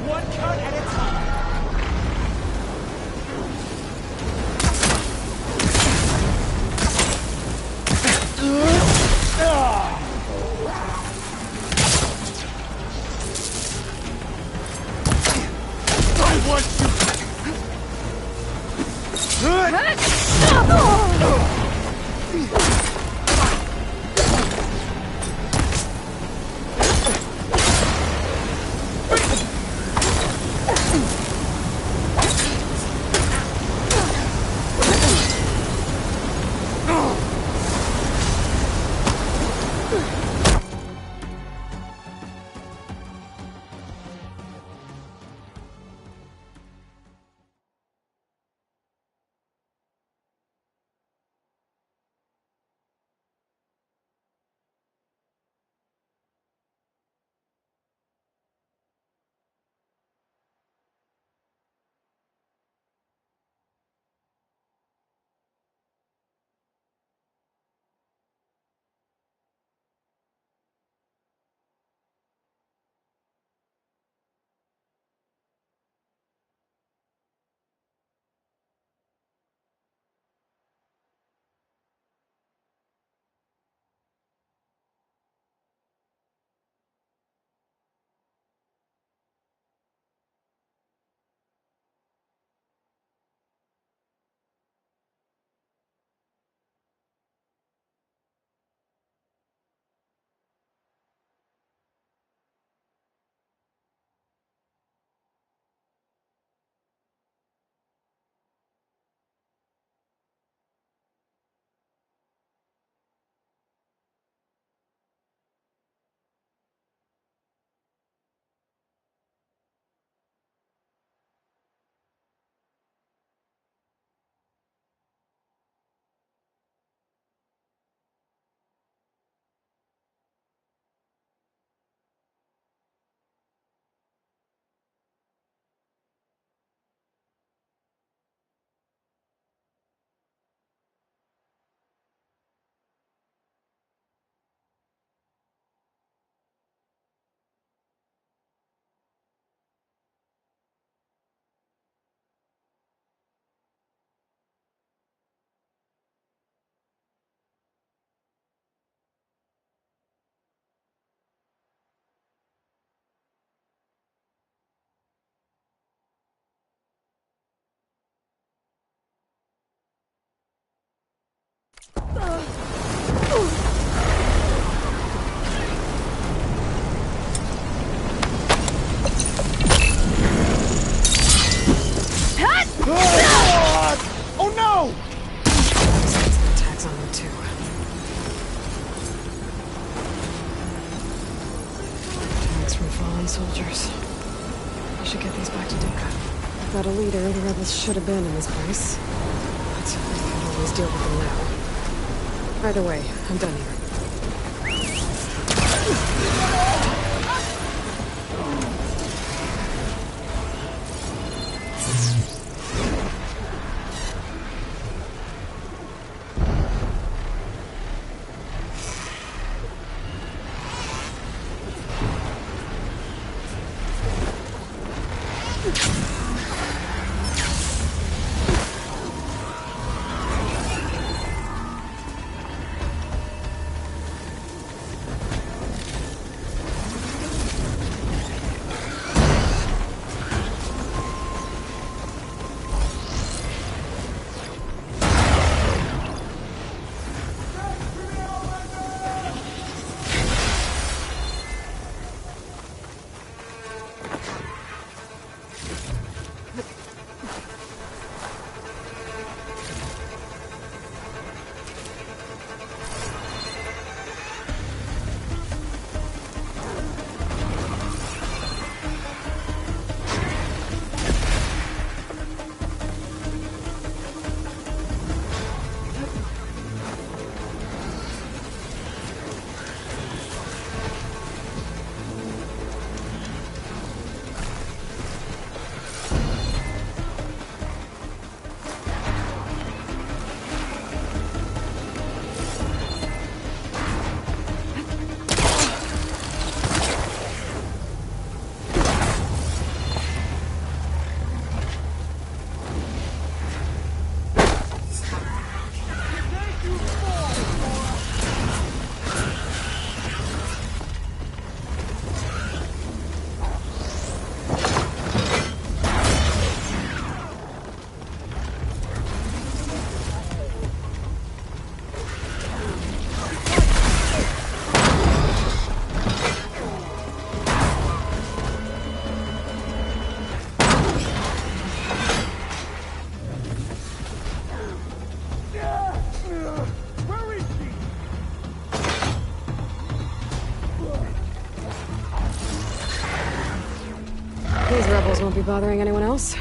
One cut at a time. I want you. Oh no! Tags on them too. Tags from fallen soldiers. I should get these back to Duca. I've got a leader the rebels should have been in this place. But I can always deal with them now. Either way, I'm done here. These rebels won't be bothering anyone else.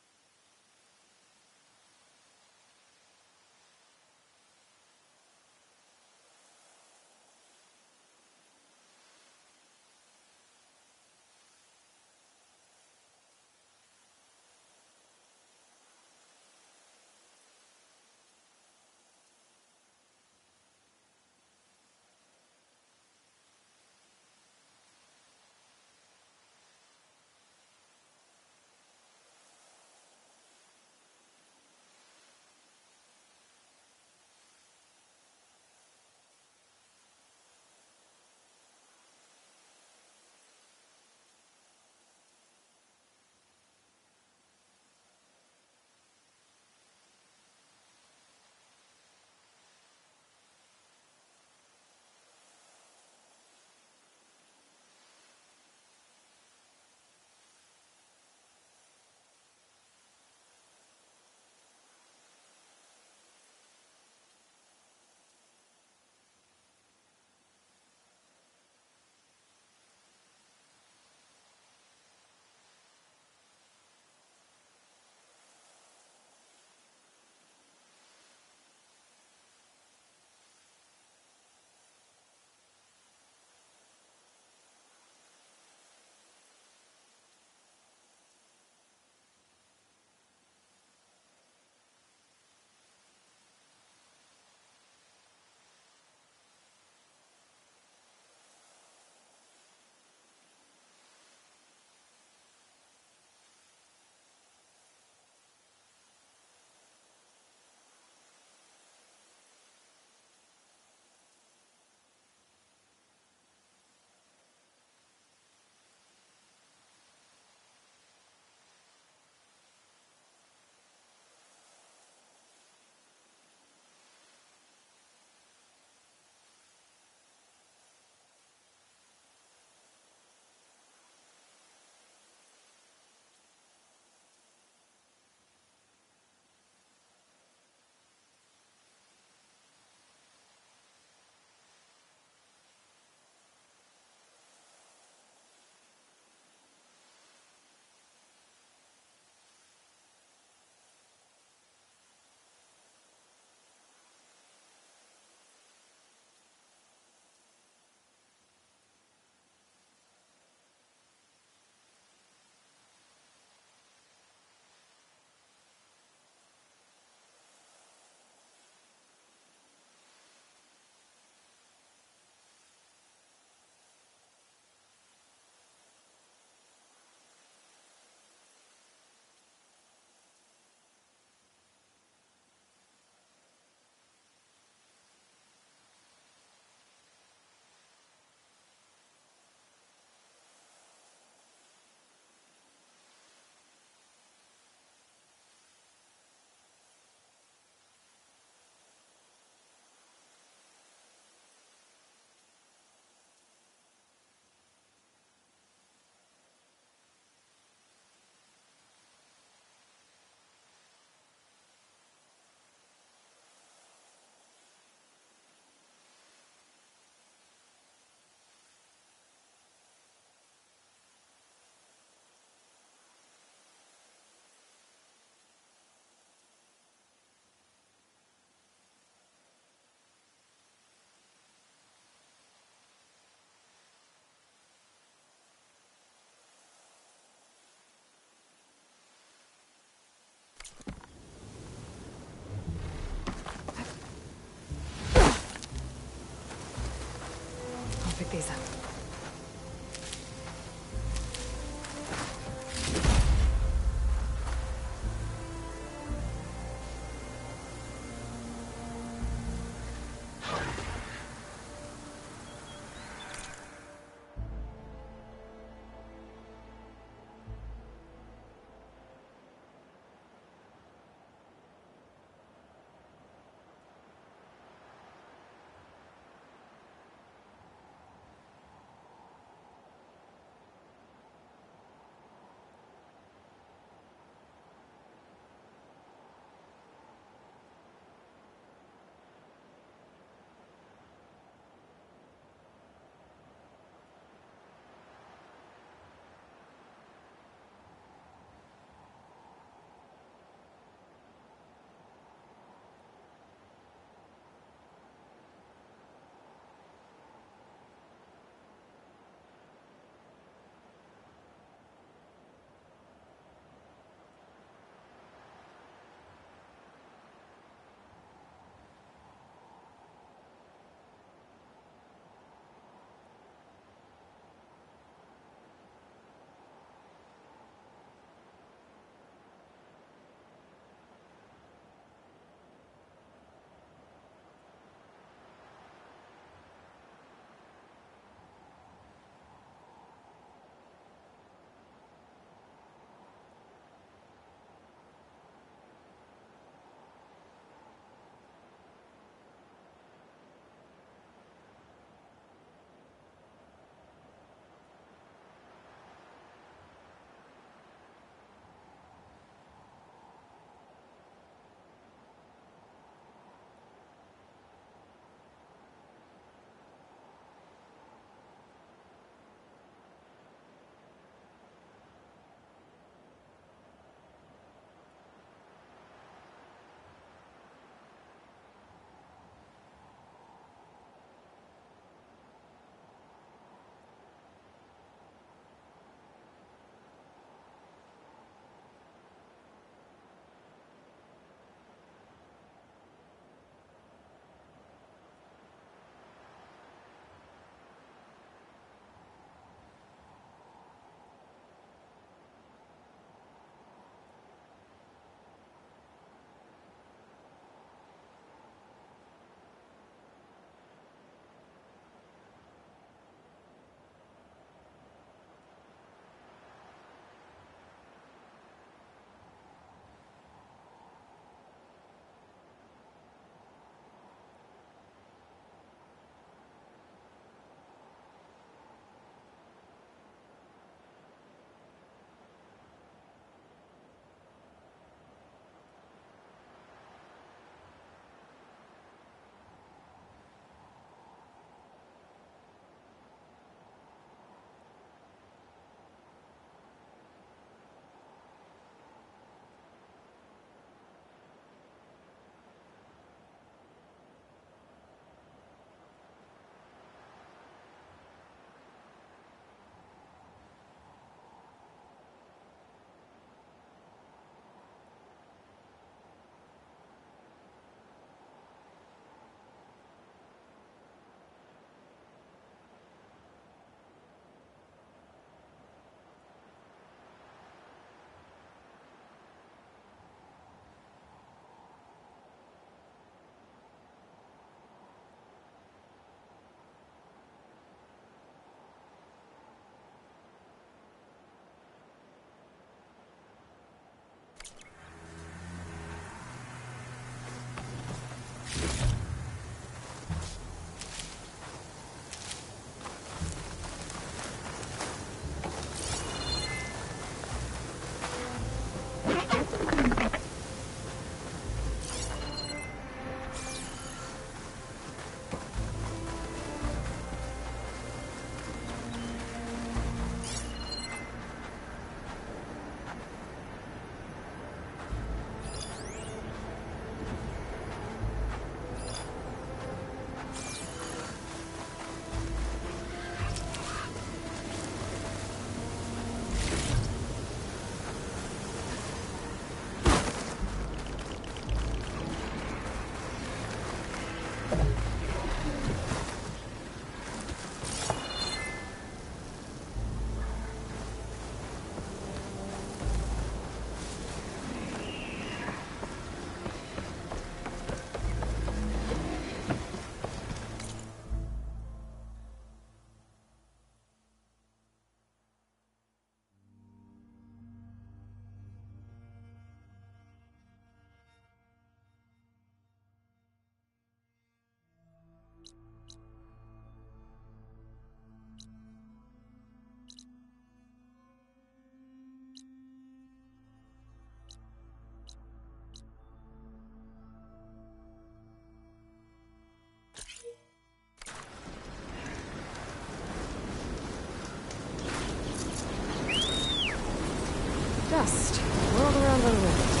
just whirled around the rim.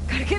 Great.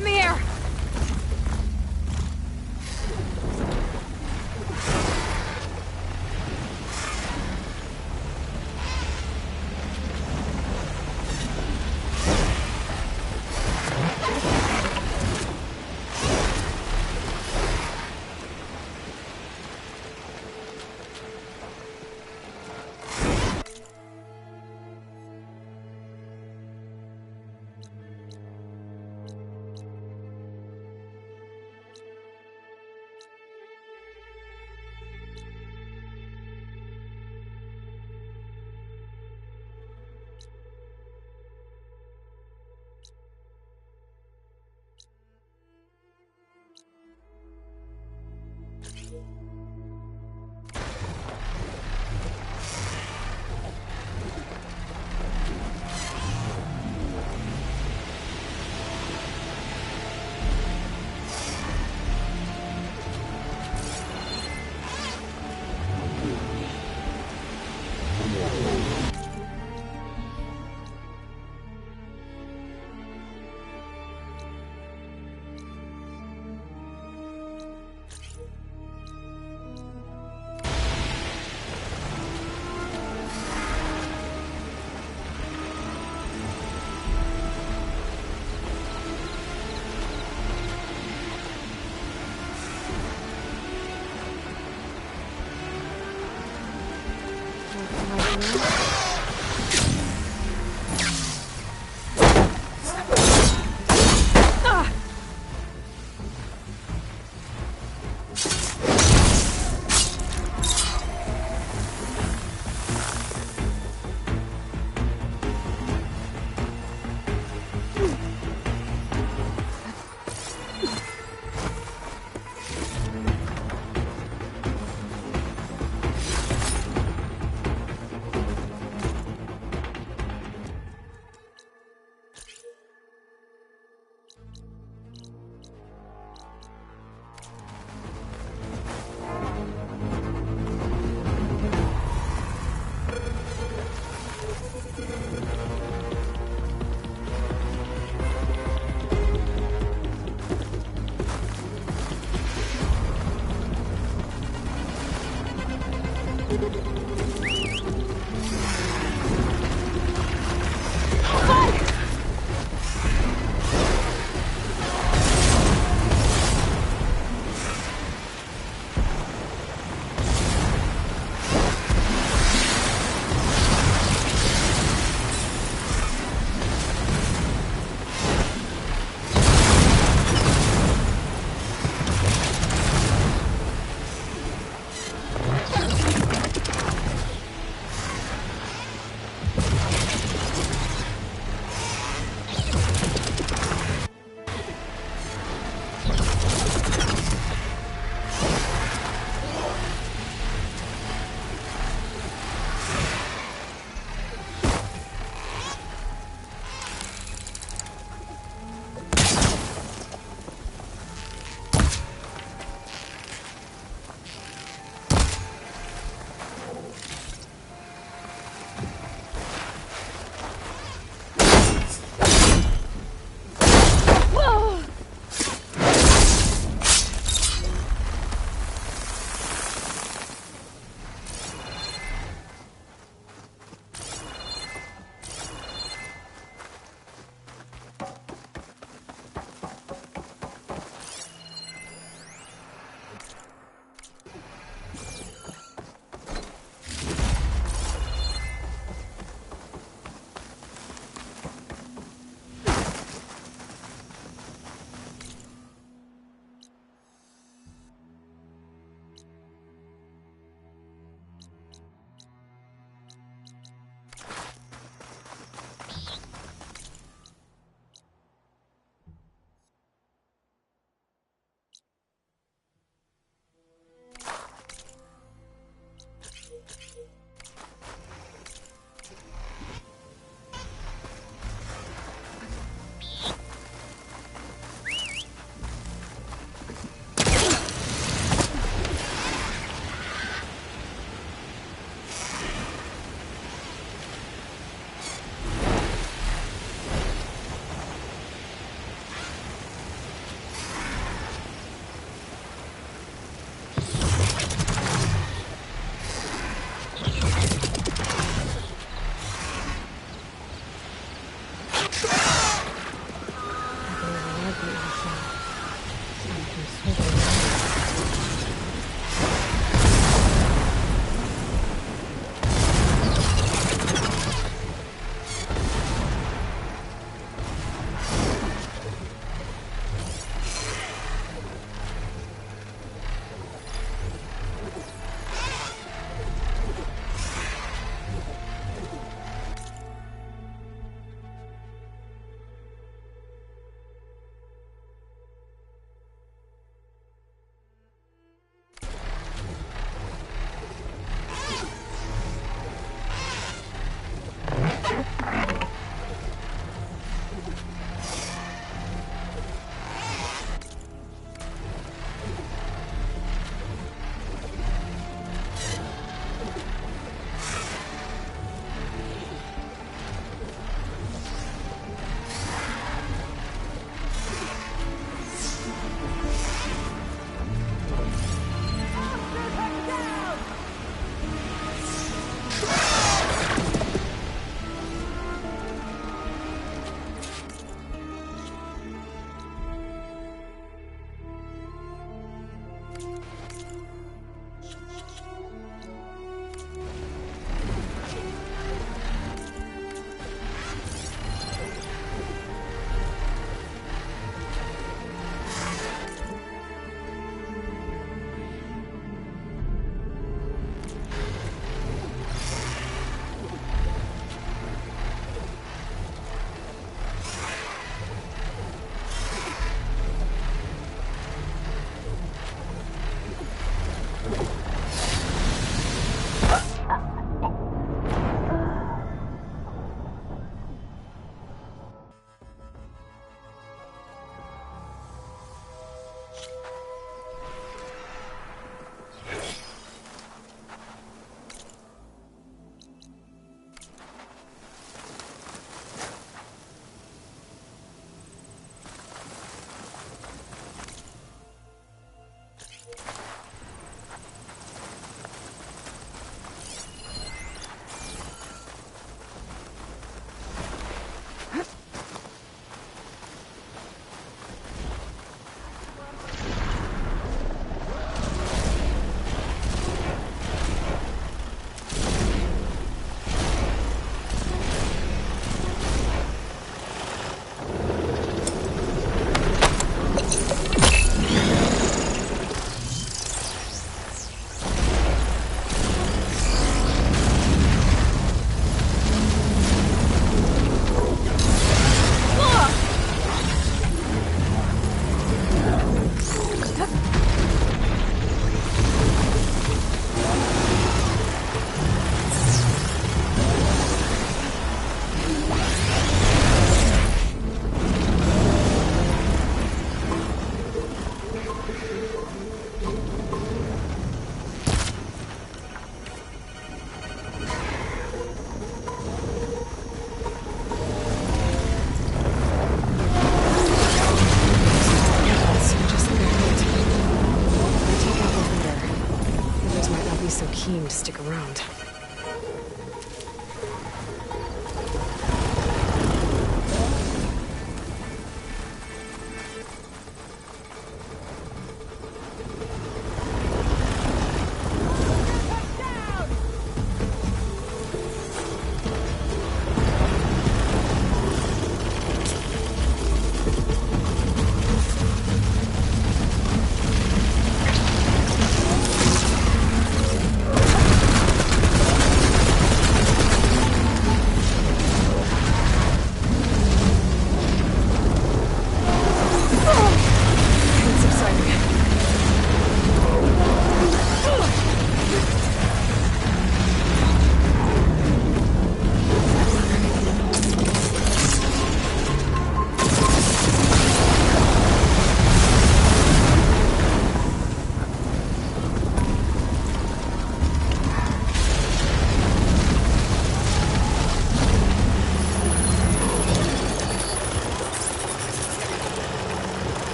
be so keen to stick around.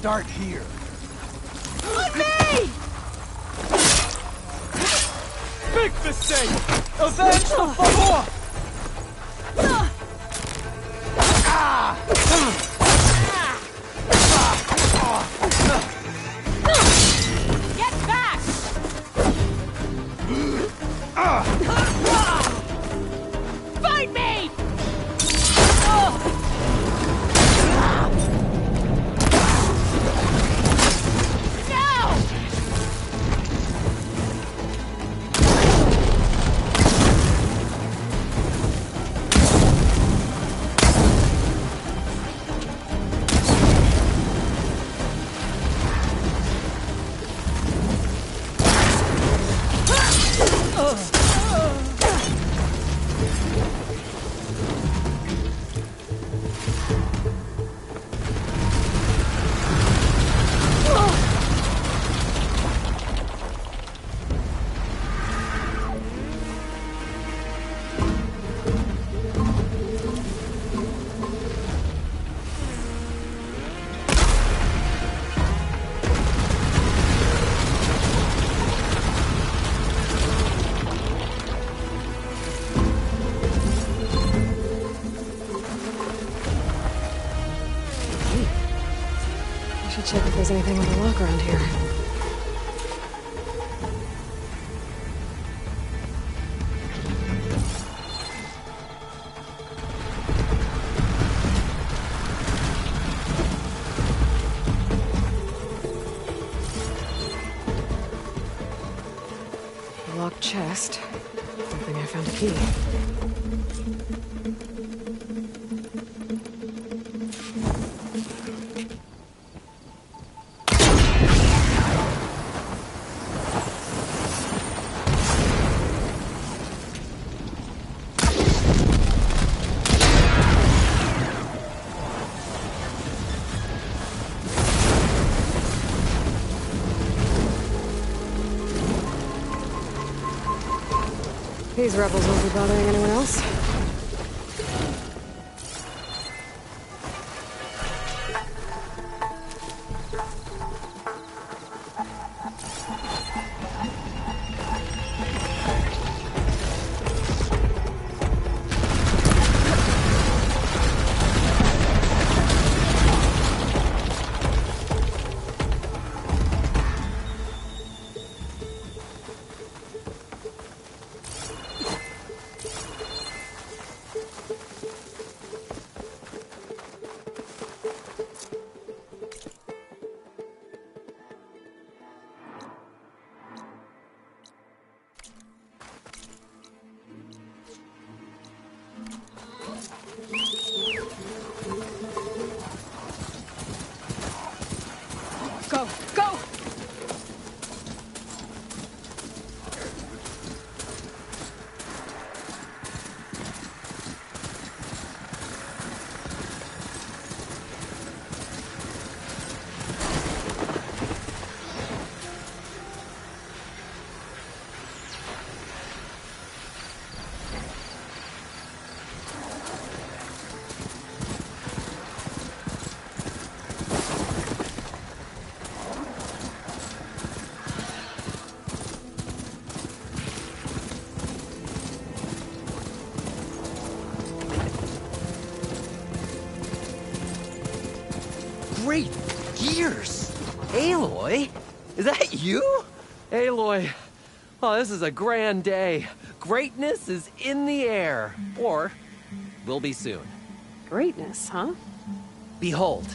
start here. On me! Big mistake! Avenge the favor! Get back! Find me! Check if there's anything with a lock around here. A locked chest. Good thing I found a key. These rebels won't be bothering anyone else. Go! Go! Great gears! Aloy? Is that you? Aloy. Oh, this is a grand day. Greatness is in the air. Or will be soon. Greatness, huh? Behold,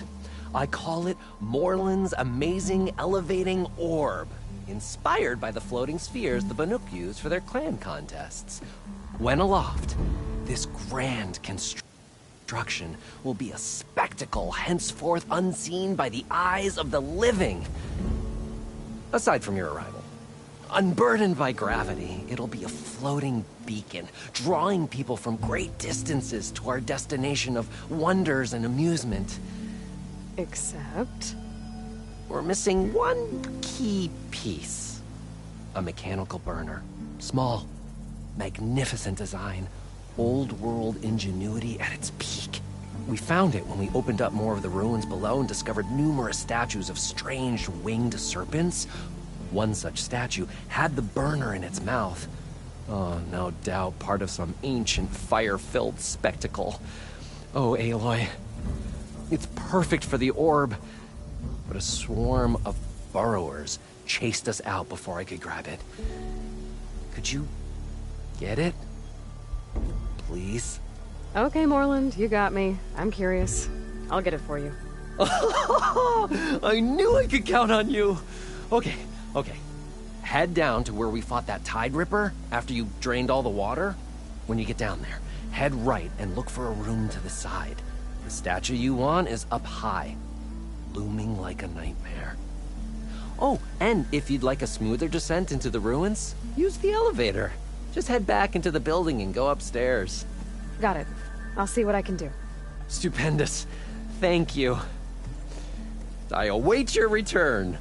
I call it Morland's amazing elevating orb, inspired by the floating spheres the Banuk use for their clan contests. When aloft, this grand construction will be a spectacle henceforth unseen by the eyes of the living. Aside from your arrival. Unburdened by gravity, it'll be a floating beacon, drawing people from great distances to our destination of wonders and amusement. Except? We're missing one key piece. A mechanical burner. Small, magnificent design. Old world ingenuity at its peak. We found it when we opened up more of the ruins below and discovered numerous statues of strange winged serpents. One such statue had the burner in its mouth. Oh, no doubt part of some ancient fire-filled spectacle. Oh, Aloy. It's perfect for the orb. But a swarm of burrowers chased us out before I could grab it. Could you get it? Please? Okay, Morland, you got me. I'm curious. I'll get it for you. I knew I could count on you. Okay. Head down to where we fought that Tide Ripper after you drained all the water. When you get down there, head right and look for a room to the side. The statue you want is up high, looming like a nightmare. Oh, and if you'd like a smoother descent into the ruins, use the elevator. Just head back into the building and go upstairs. Got it. I'll see what I can do. Stupendous. Thank you. I await your return.